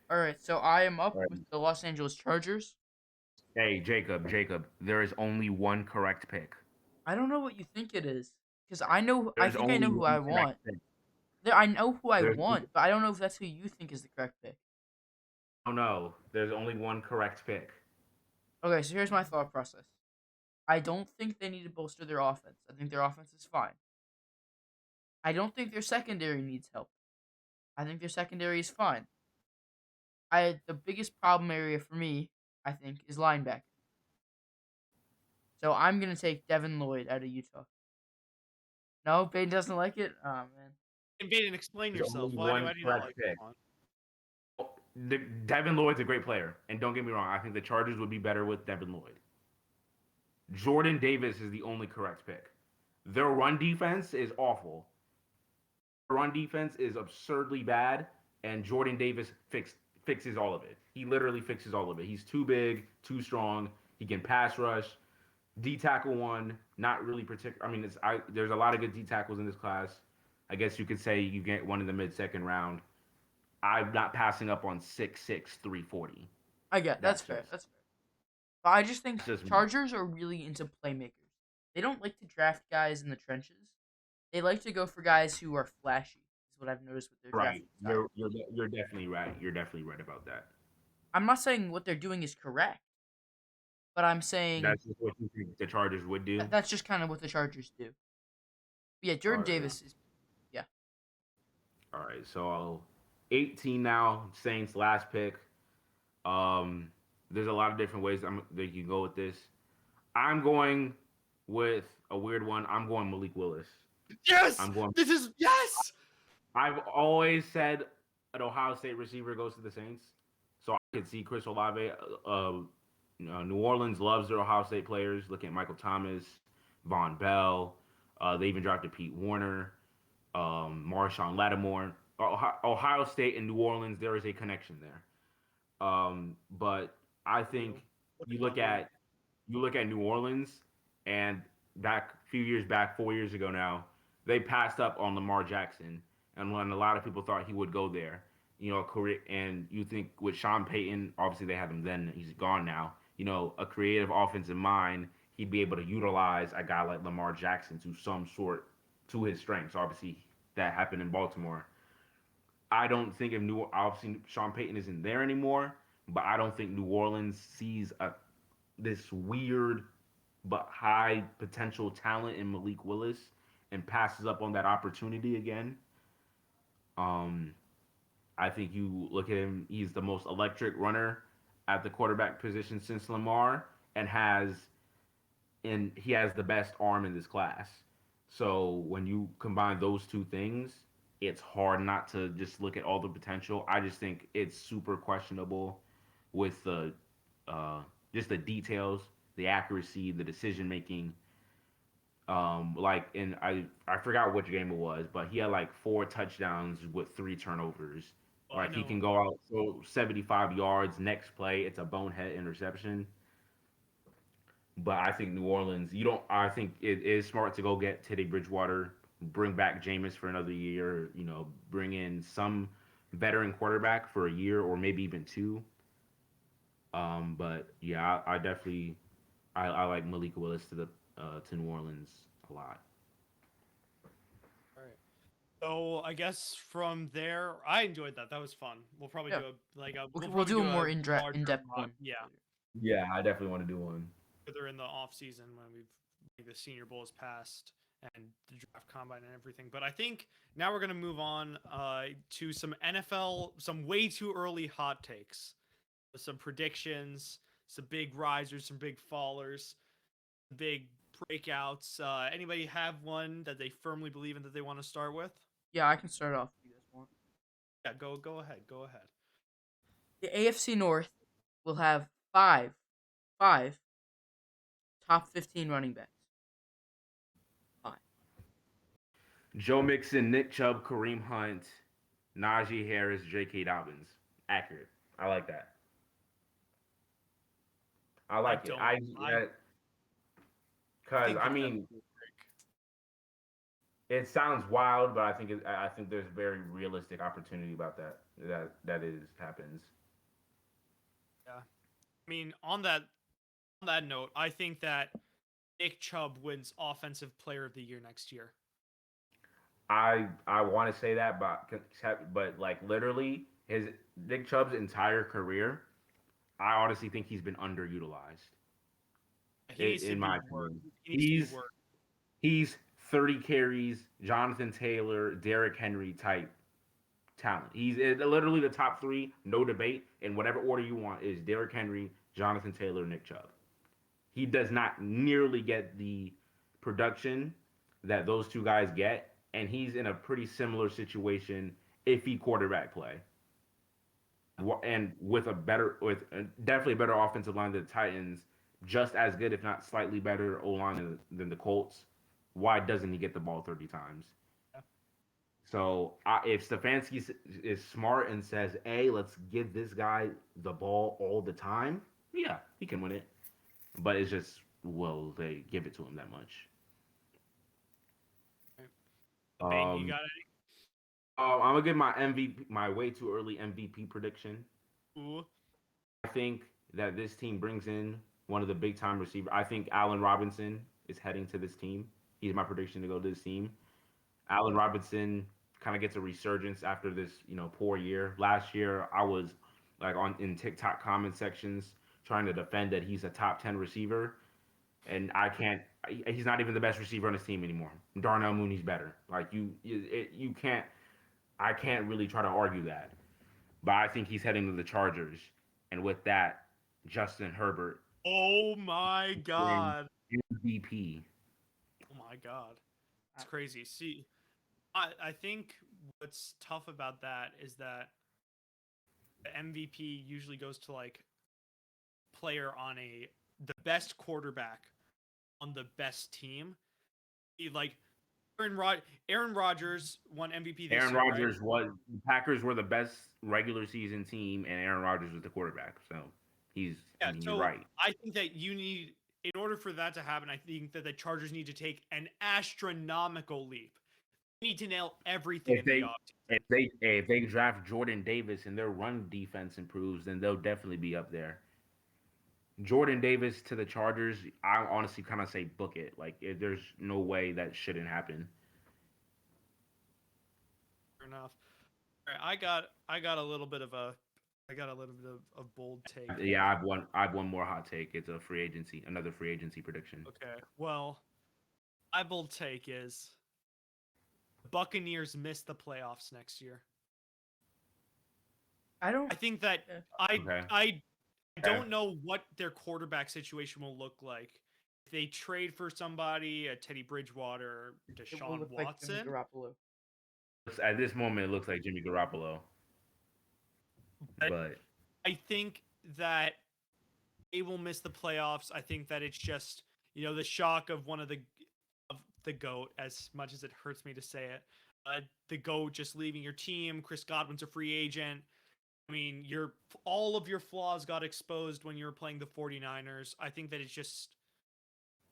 all right. So I am up Right. with the Los Angeles Chargers. Hey, Jacob, there is only one correct pick. I don't know what you think it is because I know. I There's think I only know who I one correct want. pick. I know who I There's want, but I don't know if that's who you think is the correct pick. oh no, there's only one correct pick. Okay, so here's my thought process. I don't think they need to bolster their offense. I think their offense is fine. I don't think their secondary needs help. I think their secondary is fine. The biggest problem area for me, I think, is linebacker. So I'm gonna take Devin Lloyd out of Utah. No, Baden doesn't like it. Oh man. And Baden, explain There's yourself. only Why one do you not correct like pick. this one? Devin Lloyd's a great player, and don't get me wrong, I think the Chargers would be better with Devin Lloyd. Jordan Davis is the only correct pick. Their run defense is awful. Their run defense is absurdly bad, and Jordan Davis fixes all of it. He literally fixes all of it. He's too big, too strong. He can pass rush. D tackle one, not really particular. I mean, there's a lot of good D tackles in this class. I guess you could say you get one in the mid-second round. I'm not passing up on 6'6", 340. I get that's fair. Just, That's fair. But I just think just Chargers are really into playmakers. They don't like to draft guys in the trenches. They like to go for guys who are flashy. Is what I've noticed with their right. drafting style. You're definitely right. You're definitely right about that. I'm not saying what they're doing is correct, but I'm saying That's just what you think the Chargers would do. that's just kind of what the Chargers do. But yeah, All Jordan right. Davis is yeah. All right. So 18 now. Saints last pick. There's a lot of different ways that you can go with this. I'm going with a weird one. I'm going Malik Willis. Yes! I'm going. This is yes! I've always said an Ohio State receiver goes to the Saints, so I could see Chris Olave. New Orleans loves their Ohio State players. Look at Michael Thomas, Von Bell. They even drafted Pete Warner, Marshawn Lattimore. Ohio State and New Orleans, there is a connection there. But I think you look at New Orleans, and back a few years back, 4 years ago now, they passed up on Lamar Jackson, and when a lot of people thought he would go there, career, and you think with Sean Payton, obviously they had him then, he's gone now. A creative offensive mind, he'd be able to utilize a guy like Lamar Jackson to some sort to his strengths. Obviously, that happened in Baltimore. I don't think obviously Sean Payton isn't there anymore, but I don't think New Orleans sees this weird but high potential talent in Malik Willis and passes up on that opportunity again. Um, I think you look at him; he's the most electric runner at the quarterback position since Lamar, and he has the best arm in this class. So when you combine those two things, it's hard not to just look at all the potential. I just think it's super questionable with the uh, just the details, the accuracy, the decision making. Like in I forgot which game it was, but he had like 4 touchdowns with 3 turnovers. Well, I Like he know. can go out so 75 yards. Next play, it's a bonehead interception. But I think New Orleans, you don't. I think it is smart to go get Teddy Bridgewater, bring back Jameis for another year. Bring in some veteran quarterback for a year or maybe even two. But yeah, I definitely I like Malik Willis to New Orleans a lot. All right. So I guess from there, I enjoyed that. That was fun. We'll probably Yeah, do we'll we'll probably do a do a more larger in depth mock. one. Yeah, Yeah, I definitely want to do one. further in the off season when the Senior Bowl is passed and the draft combine and everything. But I think now we're gonna move on to some NFL, some way too early hot takes, some predictions, some big risers, some big fallers, big breakouts. Anybody have one that they firmly believe in that they want to start with? Yeah, I can start off if you guys want. Yeah, go ahead. Go ahead. The AFC North will have five top 15 running backs. Five. Joe Mixon, Nick Chubb, Kareem Hunt, Najee Harris, J.K. Dobbins. Accurate. I like that. I I like it. don't. I Because think I that that's mean, it sounds wild, but I think there's very realistic opportunity about that is happens. yeah. I mean, on that note, I think that Nick Chubb wins Offensive Player of the Year next year. I want to say that, but like literally his Nick Chubb's entire career, I honestly think he's been underutilized. He needs to In be my worked. opinion, He needs to be he's worked. he's 30 carries, Jonathan Taylor, Derrick Henry type talent. He's literally the top three, no debate. In whatever order you want, is Derrick Henry, Jonathan Taylor, Nick Chubb. He does not nearly get the production that those two guys get, and he's in a pretty similar situation if he quarterback play. And with definitely a better offensive line than the Titans, just as good if not slightly better O line than the Colts. Why doesn't he get the ball 30 times? Yeah. So if Stefanski is smart and says, "Hey, let's give this guy the ball all the time," yeah, he can win it. But it's just will they give it to him that much? Bane, you Um, got I'm gonna give my MVP, my way too early MVP prediction. it? Ooh. I think that this team brings in one of the big time receivers. I think Allen Robinson is heading to this team. He's my prediction to go to this team. Allen Robinson kind of gets a resurgence after this, poor year. Last year, I was like on in TikTok comment sections trying to defend that he's a top 10 receiver, and I can't. He's not even the best receiver on his team anymore. Darnell Mooney's better. Like you can't. I can't really try to argue that. But I think he's heading to the Chargers, and with that, Justin Herbert Oh my wins god. MVP. Oh my god. It's crazy. See, I think what's tough about that is that the MVP usually goes to like player on the best quarterback on the best team. Like Aaron Rodgers won MVP this Aaron year, right? Rodgers was the Packers were the best regular season team, and Aaron Rodgers was the quarterback. So I Yeah, mean, you're so right. I think that you need, in order for that to happen, I think that the Chargers need to take an astronomical leap. They need to nail everything If in the they offseason. if they draft Jordan Davis and their run defense improves, then they'll definitely be up there. Jordan Davis to the Chargers, I honestly kind of say book it. Like, there's no way that shouldn't happen. Fair enough. All right, I got a little bit of a I got a little bit of bold take. Yeah, I've one more hot take. It's another free agency prediction. Okay. Well, my bold take is the Buccaneers miss the playoffs next year. I think that I don't know what their quarterback situation will look like. If they trade for somebody, Teddy Bridgewater, Deshaun Watson. Like Garoppolo. At this moment, it looks like Jimmy Garoppolo. But I think that they will miss the playoffs. I think that it's just, the shock of the GOAT, as much as it hurts me to say it. The GOAT just leaving your team. Chris Godwin's a free agent. I mean, all of your flaws got exposed when you were playing the 49ers. I think that it's just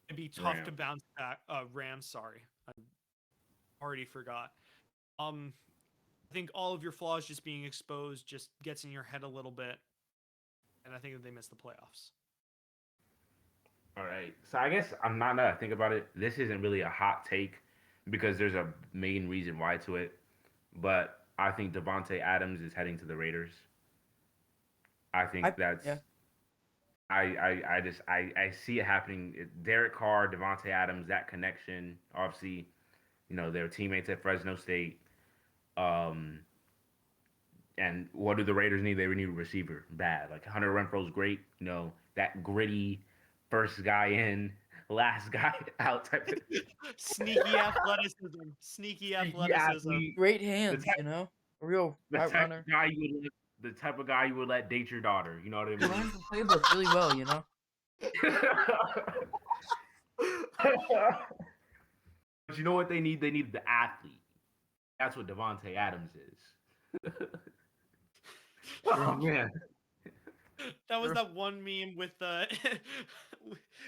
it'd be tough to bounce back. Rams, sorry. I already forgot. I think all of your flaws just being exposed just gets in your head a little bit. And I think that they missed the playoffs. All right. So I guess I'm not now that I think about it, this isn't really a hot take because there's a main reason why to it. But I think Davante Adams is heading to the Raiders. I think that's I see it happening. Derek Carr, Davante Adams, that connection. Obviously, they're teammates at Fresno State. And what do the Raiders need? They need a receiver bad. Like Hunter Renfro's great. That gritty, first guy in, last guy out type of Sneaky athleticism. Great hands, a real route runner. The type of guy you would let date your daughter. You know what I mean? He learns the playbook really well, But you know what they need? They need the athlete. That's what Davante Adams is. Oh man. That was that one meme with the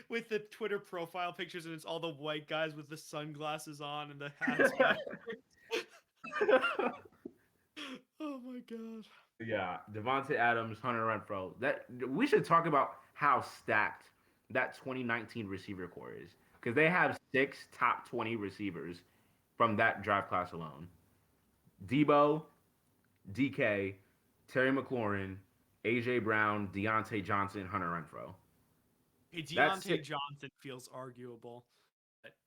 with the Twitter profile pictures, and it's all the white guys with the sunglasses on and the hats. Oh my god. Yeah, Davante Adams, Hunter Renfro. That we should talk about how stacked that 2019 receiver core is, because they have 6 top 20 receivers from that draft class alone. Debo, DK, Terry McLaurin, AJ Brown, Deontay Johnson, Hunter Renfro. Hey, Deontay Johnson feels arguable.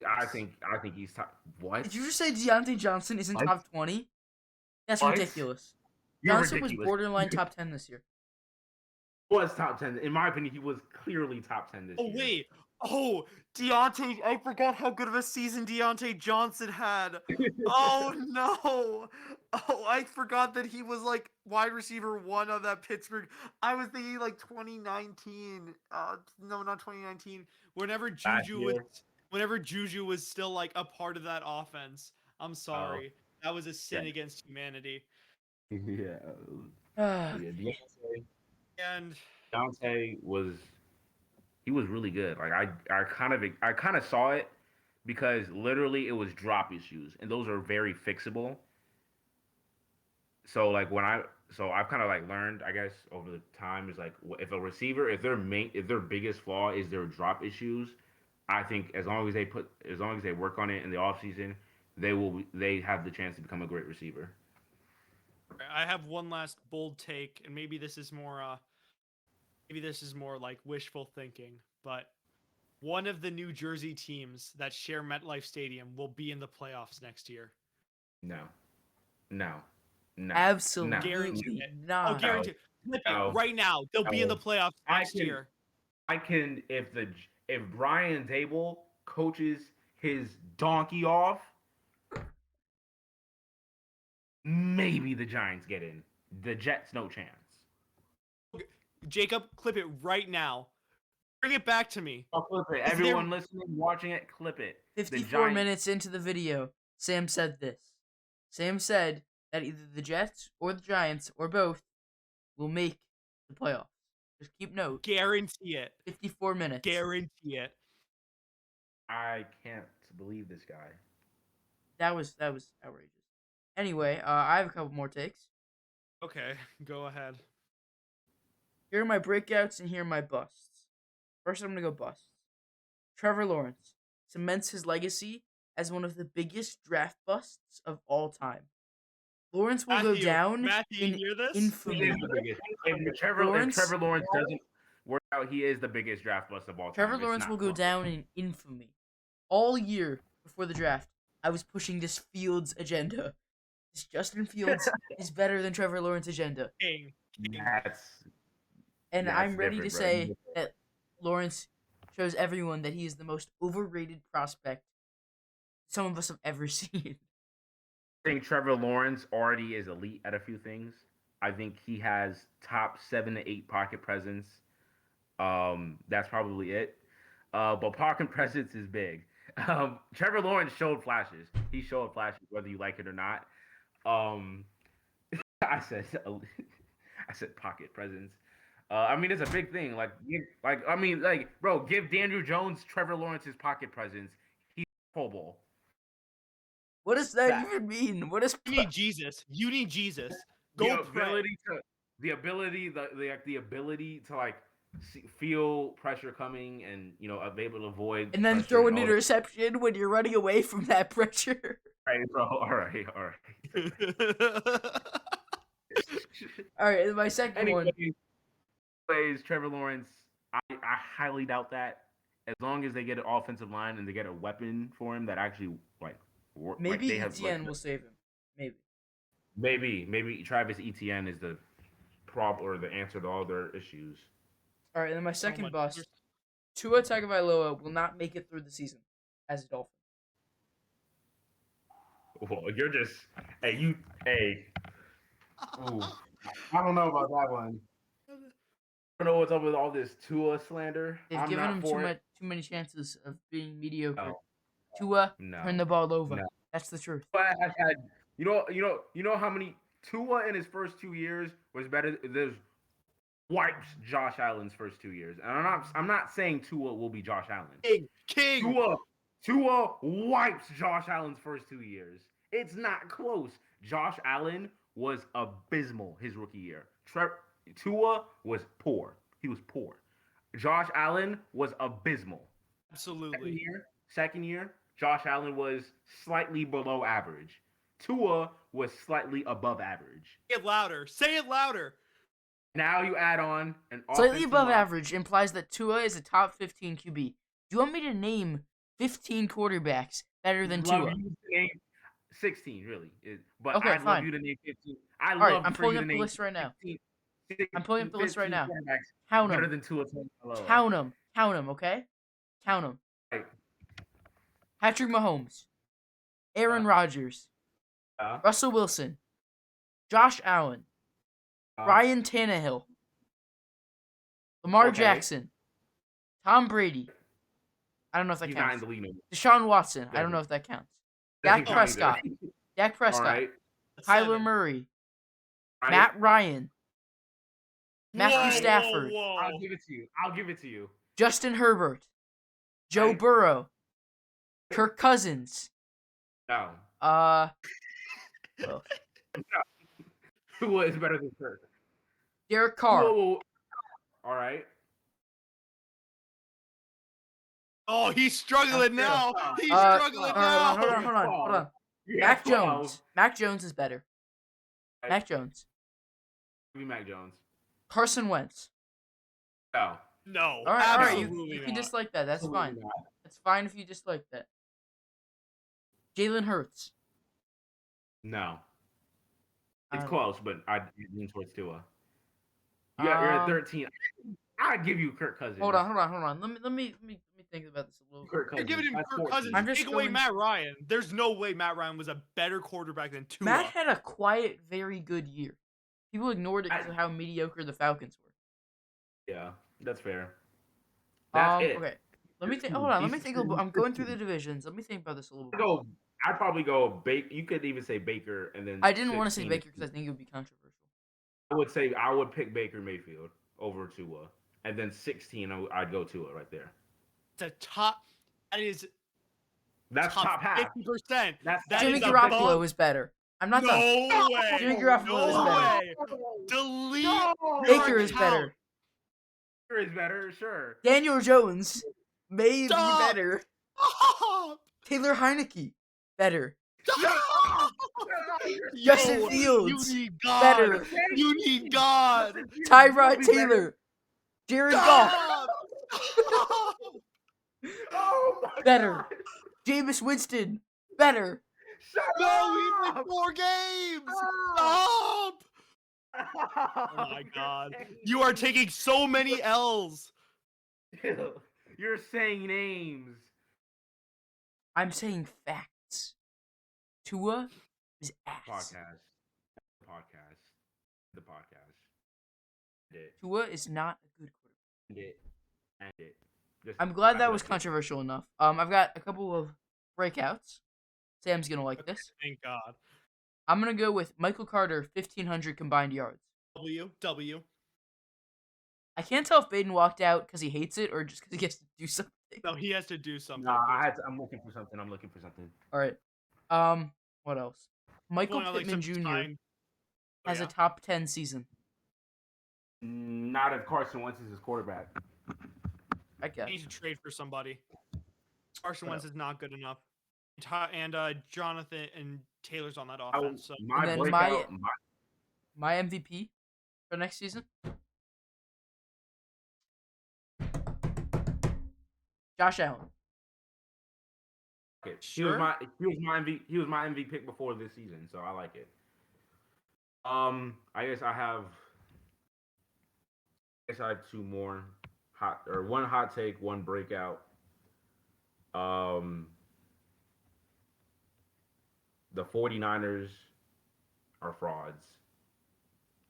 I think he's top. What? Did you just say Deontay Johnson isn't top 20? That's ridiculous. Johnson was borderline top 10 this year. Was top 10. In my opinion, he was clearly top 10 this year. Oh, wait. Oh, Deontay. I forgot how good of a season Deontay Johnson had. Oh, no. Oh, I forgot that he was like wide receiver 1 of that Pittsburgh. I was thinking like 2019. No, not 2019. Whenever Juju was still like a part of that offense. I'm sorry. That was a sin against humanity. Yeah. Deontay was really good. Like I kind of saw it because literally it was drop issues, and those are very fixable. So like I've kind of like learned, I guess, over the time is like if a receiver, if their biggest flaw is their drop issues, I think as long as they work on it in the offseason, they have the chance to become a great receiver. I have one last bold take, and maybe this is more like wishful thinking, but one of the New Jersey teams that share MetLife Stadium will be in the playoffs next year. No. Absolutely guarantee it. not. Oh, guarantee it. Flip it right now. They'll be in the playoffs next year. I can if Brian Dable coaches his donkey off, maybe the Giants get in. The Jets, no chance. Jacob, clip it right now. Bring it back to me. I'll clip it. Everyone listening, watching it, clip it. 54 minutes into the video, Sam said this. Sam said that either the Jets or the Giants or both will make the playoffs. Just keep note. Guarantee it. 54 minutes. Guarantee it. I can't believe this guy. That was outrageous. Anyway, I have a couple more takes. Okay, go ahead. Here are my breakouts and here are my busts. First, I'm going to go busts. Trevor Lawrence cements his legacy as one of the biggest draft busts of all time. Lawrence will go down Matthew, in you hear this? infamy. If Trevor Lawrence doesn't work out, he is the biggest draft bust of all time. Trevor Lawrence will go down in infamy. All year before the draft, I was pushing this Fields agenda. This Justin Fields is better than Trevor Lawrence agenda. King. I'm ready to say that Lawrence shows everyone that he is the most overrated prospect some of us have ever seen. I think Trevor Lawrence already is elite at a few things. I think he has top 7 to 8 pocket presence. That's probably it. But pocket presence is big. Trevor Lawrence showed flashes. He showed flashes, whether you like it or not. I said pocket presence. I mean, it's a big thing. Bro, give Daniel Jones Trevor Lawrence's pocket presence. He's Pro Bowl. What does that even mean? What is? You need Jesus. You need Jesus. Go pray. The ability to like feel pressure coming and be able to avoid. And then throw an interception when you're running away from that pressure. All right, bro. All right. All right, and my second one. Anyways, Trevor Lawrence. I highly doubt that. As long as they get an offensive line and they get a weapon for him that actually work. Maybe Etienne will save him. Maybe Travis Etienne is the or the answer to all their issues. All right, and then my second bust. Tua Tagovailoa will not make it through the season as a Dolphin. Well, you're just Ooh, I don't know about that one. I don't know what's up with all this Tua slander. They've given him too many chances of being mediocre. No. Tua, turn the ball over. No. That's the truth. You know how many Tua in his first 2 years was better. There's wipes Josh Allen's first 2 years, and I'm not saying Tua will be Josh Allen. King. Tua wipes Josh Allen's first 2 years. It's not close. Josh Allen was abysmal his rookie year. Tua was poor. He was poor. Josh Allen was abysmal. Absolutely. Second year, Josh Allen was slightly below average. Tua was slightly above average. Say it louder. Now you add on an slightly above average implies that Tua is a top 15 QB. Do you want me to name 15 quarterbacks better than Tua? 16, really. But okay, I'd fine. love you to name 15. I'm pulling up the list right now. I'm pulling up the list right now. Count them. Better than Tua. Count them, okay? Count them. Right. Patrick Mahomes, Aaron Rodgers, Russell Wilson, Josh Allen, Ryan Tannehill, Lamar Jackson, Tom Brady. I don't know if that counts. Deshaun Watson. I don't know if that counts. Dak Prescott. Right. Kyler Murray. Right. Matt Ryan. Matthew Stafford. I'll give it to you. Justin Herbert. Joe Burrow. Kirk Cousins. No. Well. Who is better than Kirk? Derek Carr. All right. Oh, he's struggling now. He's struggling now. Hold on. Mac Jones. Mac Jones is better. Right. Mac Jones. Give me Mac Jones. Carson Wentz. No. All right. You can dislike that. That's fine. It's fine if you dislike that. Jalen Hurts. No. It's close, but I lean towards Tua. You're at 13. I'd give you Kirk Cousins. Hold on. Let me think about this a little bit. You're giving him Kirk Cousins. Take away Matt Ryan. There's no way Matt Ryan was a better quarterback than Tua. Matt had a quiet, very good year. People ignored it because of how mediocre the Falcons were. Yeah, that's fair. That's it. Okay. Let me think. Hold on. Let me think. I'm going through the divisions. Let me think about this a little bit. I'd probably go Baker. You could even say Baker, and then I didn't want to say Baker because I think it would be controversial. I would pick Baker Mayfield over Tua, and then 16 I'd go Tua right there. That's top half. 50%. Jimmy Garoppolo is better. I'm not done. No way. Jimmy Garoppolo is better. Delete. Baker is better. Baker is better, sure. Daniel Jones may be better. Taylor Heineke better. Justin Yo, Fields. You need God. Better. You need God. Tyrod Taylor. Jared Goff. Stop! Oh my Better. God. Jameis Winston. Better. Shut No, we up! played 4 games. Stop! Stop! Oh my God. You are taking so many L's. You're saying names. I'm saying facts. Tua is ass. Podcast. The podcast. End it. Tua is not a good quarterback. End it. Just I'm glad wrap that it was up. controversial enough. I've got a couple of breakouts. Sam's gonna like this. Thank God. I'm gonna go with Michael Carter, 1,500 combined yards. W. I can't tell if Baden walked out because he hates it or just because he gets to do something. No, he has to do something. Nah, I'm looking for something. All right. What else? Michael Going on, like, Pittman some Jr. time. has yeah. a top 10 season. Not if Carson Wentz is his quarterback. I guess. He needs to trade for somebody. Carson Wentz is not good enough. And Jonathan and Taylor's on that offense. So My And then breakout, My MVP for next season. Josh Allen. he was my MVP pick before this season, so I like it. I guess I have two more one hot take, one breakout. The 49ers are frauds.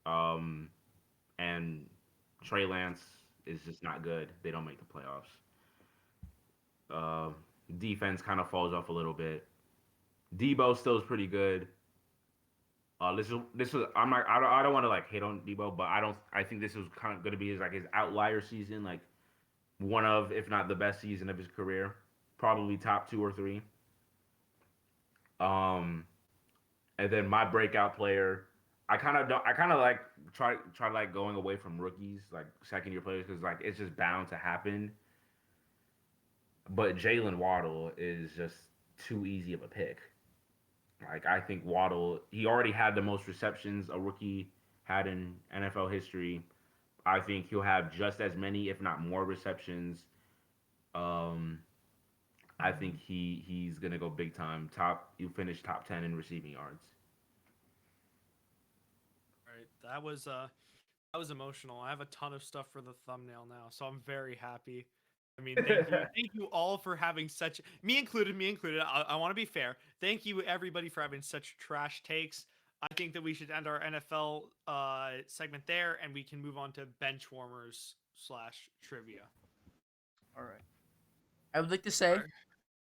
And Trey Lance is just not good. They don't make the playoffs. Defense kind of falls off a little bit. Debo still is pretty good. This is I don't want to like hate on Debo, but I think this was kind of going to be his outlier season, like one of, if not the best season of his career, probably top 2 or 3. And then my breakout player, I kind of like try like going away from rookies, like second year players, because like it's just bound to happen. But Jalen Waddle is just too easy of a pick. Like, I think Waddle, he already had the most receptions a rookie had in NFL history. I think he'll have just as many, if not more, receptions. I think he's gonna go big time. He'll finish top 10 in receiving yards. All right, that was emotional. I have a ton of stuff for the thumbnail now, so I'm very happy. I mean, thank you all for having such, me included. I want to be fair. Thank you everybody for having such trash takes. I think that we should end our NFL segment there, and we can move on to bench warmers / trivia. All right. I would like to say,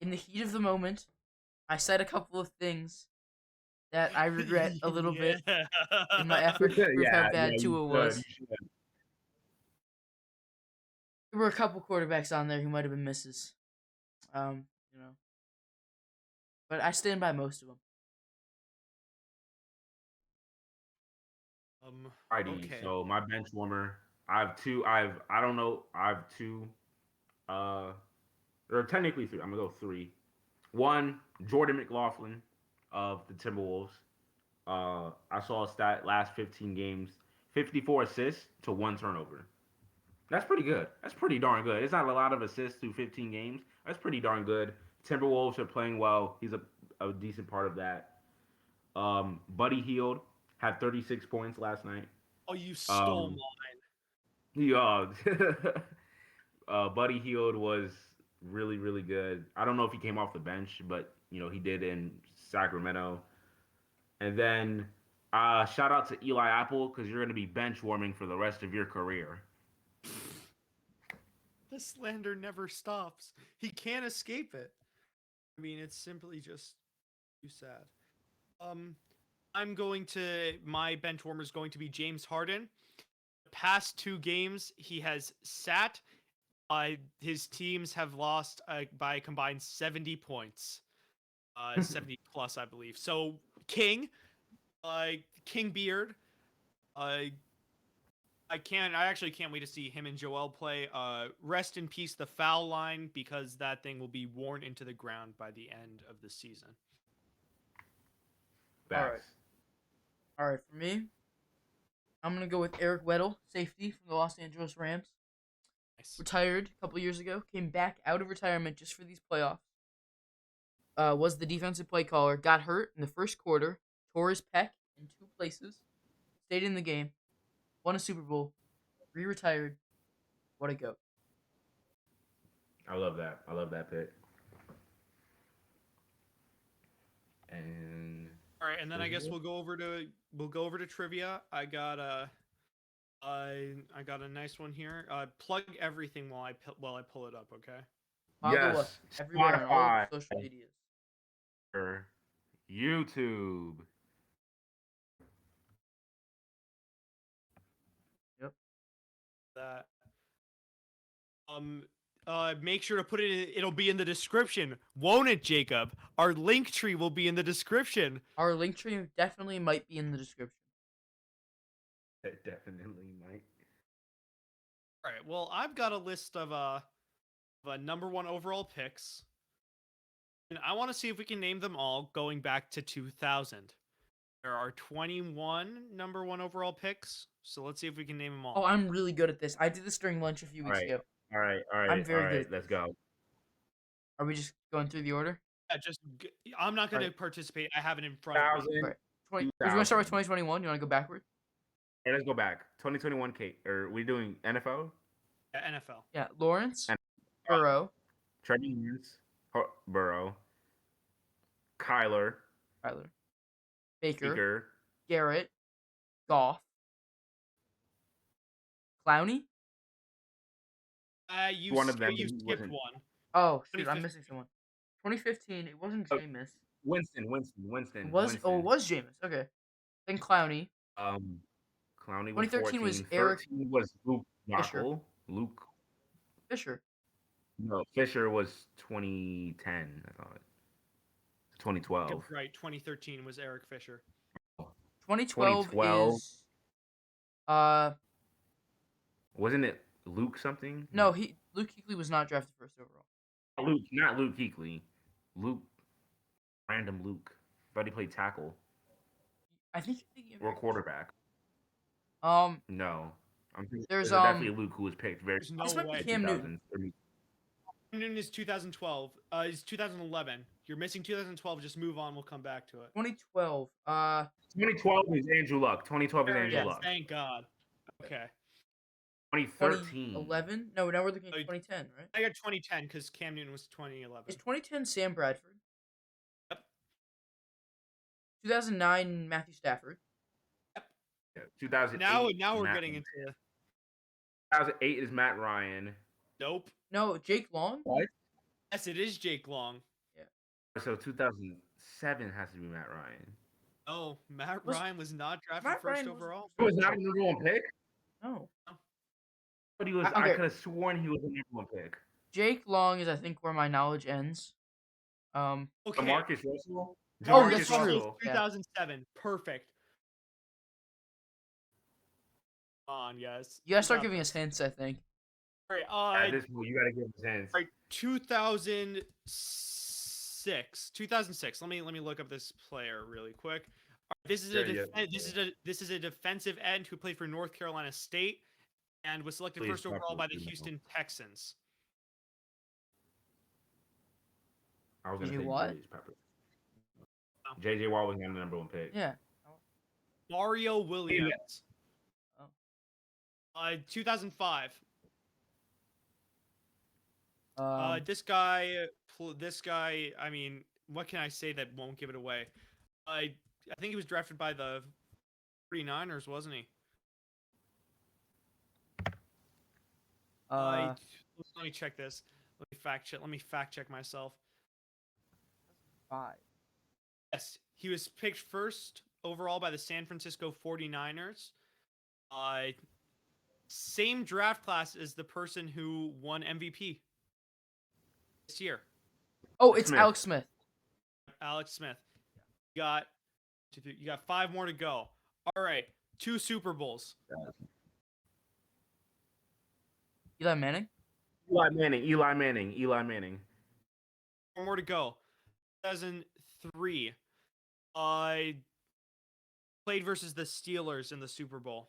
in the heat of the moment, I said a couple of things that I regret a little bit in my effort to prove how bad Tua was. There were a couple quarterbacks on there who might have been misses. But I stand by most of them. Alrighty, Okay. so my bench warmer, I have two, or technically 3. I'm gonna go 3. One, Jordan McLaughlin of the Timberwolves. I saw a stat last 15 games, 54 assists to 1 turnover. That's pretty good. That's pretty darn good. It's not a lot of assists through 15 games. That's pretty darn good. Timberwolves are playing well. He's a decent part of that. Buddy Hield had 36 points last night. Oh, you stole mine. Yeah. Buddy Hield was really, really good. I don't know if he came off the bench, but he did in Sacramento. And then shout out to Eli Apple, because you're going to be bench warming for the rest of your career. The slander never stops. He can't escape it. I mean, it's simply just too sad. My bench warmer is going to be James Harden. The past 2 games, he has sat. His teams have lost by a combined 70 points. 70 plus, I believe. So, King Beard, I actually can't wait to see him and Joel play. Rest in peace, the foul line, because that thing will be worn into the ground by the end of the season. Facts. All right, for me, I'm gonna go with Eric Weddle, safety from the Los Angeles Rams. Nice. Retired a couple years ago, came back out of retirement just for these playoffs. Was the defensive play caller, got hurt in the first quarter, tore his pec in 2 places, stayed in the game, won a Super Bowl, re-retired. What a goat. I love that. I love that pick. And All right, and then I guess we'll go over to trivia. I got a nice one here. Plug everything while I pull it up, okay? Follow us yes, everywhere on all Spotify, social medias. YouTube. Yep. That make sure to put it in, it'll be in the description, won't it, Jacob? Our link tree will be in the description. Our link tree definitely might be in the description. It definitely might. All right, well, I've got a list of number 1 overall picks, and I want to see if we can name them all going back to 2000. There are 21 number 1 overall picks, so let's see if we can name them all. Oh, I'm really good at this. I did this during lunch a few weeks ago. All right. I'm very all right, good. let's go. Are we just going through the order? Yeah, I'm not going to participate. I have it in front of me. Right. You want to start with 2021? You want to go backward? Hey, let's go back. 2021, Kate. Are we doing NFL? Yeah, NFL. Yeah, Lawrence, Burrow, Trevor Lawrence, Burrow, Kyler, Baker, Garrett, Goff, Clowney. You one of them. You skipped one. Oh, shoot, I'm missing someone. 2015, it wasn't Jameis. Winston. It was Jameis. Okay. Then Clowney. Clowney was 2013 was 14. Eric 13 was Luke Fisher. Rockle. Luke Fisher. No, Fisher was 2010, I thought. 2012. Right, 2013 was Eric Fisher. 2012 is wasn't it Luke something? No, Luke Kuechly was not drafted first overall. Not Luke Kuechly. Random Luke. Thought he played tackle. I think or quarterback. No. There's definitely Luke who was picked very. There's no this might way. be Cam Newton. Cam Newton is 2012. Is 2011. You're missing 2012. Just move on. We'll come back to it. 2012. 2012 is Andrew Luck. 2012 is Andrew Luck. Thank God. Okay. 2013. 2011? No, now we're looking at 2010, right? I got 2010 because Cam Newton was 2011. Is 2010 Sam Bradford? Yep. 2009 Matthew Stafford. Yep. Yeah, 2008. Now we're getting into. 2008 is Matt Ryan. Nope. No, Jake Long. What? Yes, it is Jake Long. Yeah. So 2007 has to be Matt Ryan. Oh, Matt Ryan was not drafted first overall. He was not a number 1 pick? No. But he was. Okay. I could have sworn he was a number 1 pick. Jake Long is, I think, where my knowledge ends. Okay. Marcus Russell. Oh, that's true. 2007. Perfect. Come on, guys. You gotta start giving us hints, I think. All right. You gotta give us hints. All right. 2006. 2006. Let me look up this player really quick. This is a defensive end who played for North Carolina State and was selected first overall by the Houston Texans. I was gonna say what? JJ Watt was not the number 1 pick. Yeah. Mario Williams. 2005. This guy. I mean, what can I say that won't give it away? I think he was drafted by the 49ers, wasn't he? Let me check this. Let me fact check myself. 5. Yes, he was picked first overall by the San Francisco 49ers. Same draft class as the person who won MVP this year. Oh, it's Alex Smith. Alex Smith. You got 5 more to go. All right, 2 Super Bowls. Eli Manning. 4 more to go. 2003. played versus the Steelers in the Super Bowl.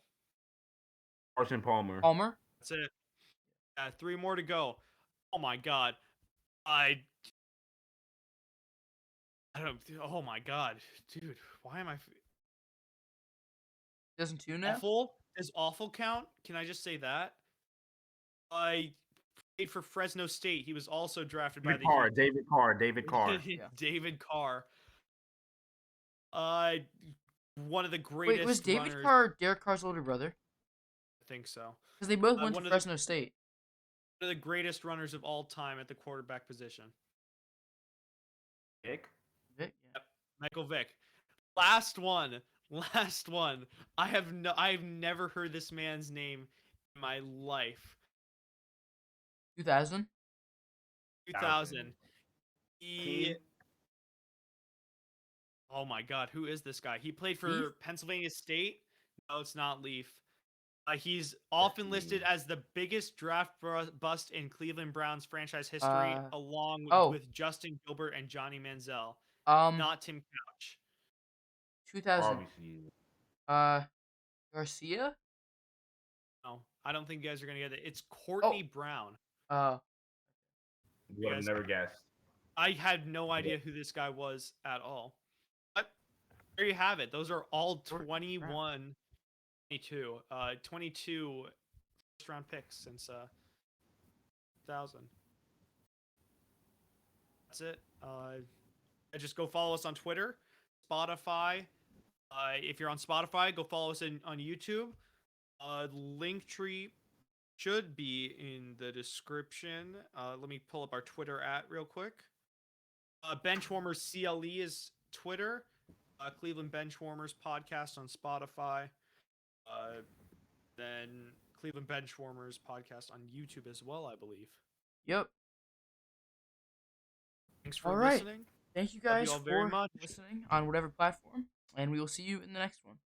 Carson Palmer. Palmer. That's it. 3 more to go. Oh my god. I don't. Oh my god, dude. Why am I? Doesn't 2 now? Awful. Does awful count? Can I just say that? I played for Fresno State. He was also drafted by the Carr, David Carr. Yeah. David Carr. One of the greatest. Wait, was David runners. Carr Derek Carr's older brother? I think so. Because they both went to Fresno State. One of the greatest runners of all time at the quarterback position. Vic? Vic, yeah. Yep. Michael Vick. Last one. I've never heard this man's name in my life. 2000. 2000. Oh my god, who is this guy? He played for Leaf? Pennsylvania State. No, it's not Leaf. He's often listed as the biggest draft bust in Cleveland Browns franchise history, along with Justin Gilbert and Johnny Manziel. Not Tim Couch. 2000. Garcia? No, I don't think you guys are gonna get it. It's Courtney Brown. You would have never guessed. I had no idea who this guy was at all. But there you have it. Those are all 21, 22. 22 first-round picks since 2000. That's it. Just go follow us on Twitter, Spotify. If you're on Spotify, go follow us on YouTube. Linktree should be in the description. Let me pull up our Twitter real quick. Benchwarmers CLE is Twitter. Cleveland Benchwarmers podcast on Spotify. Then Cleveland Benchwarmers podcast on YouTube as well, I believe. Yep. Thanks for listening. Thank you guys for listening on whatever platform, and we will see you in the next one.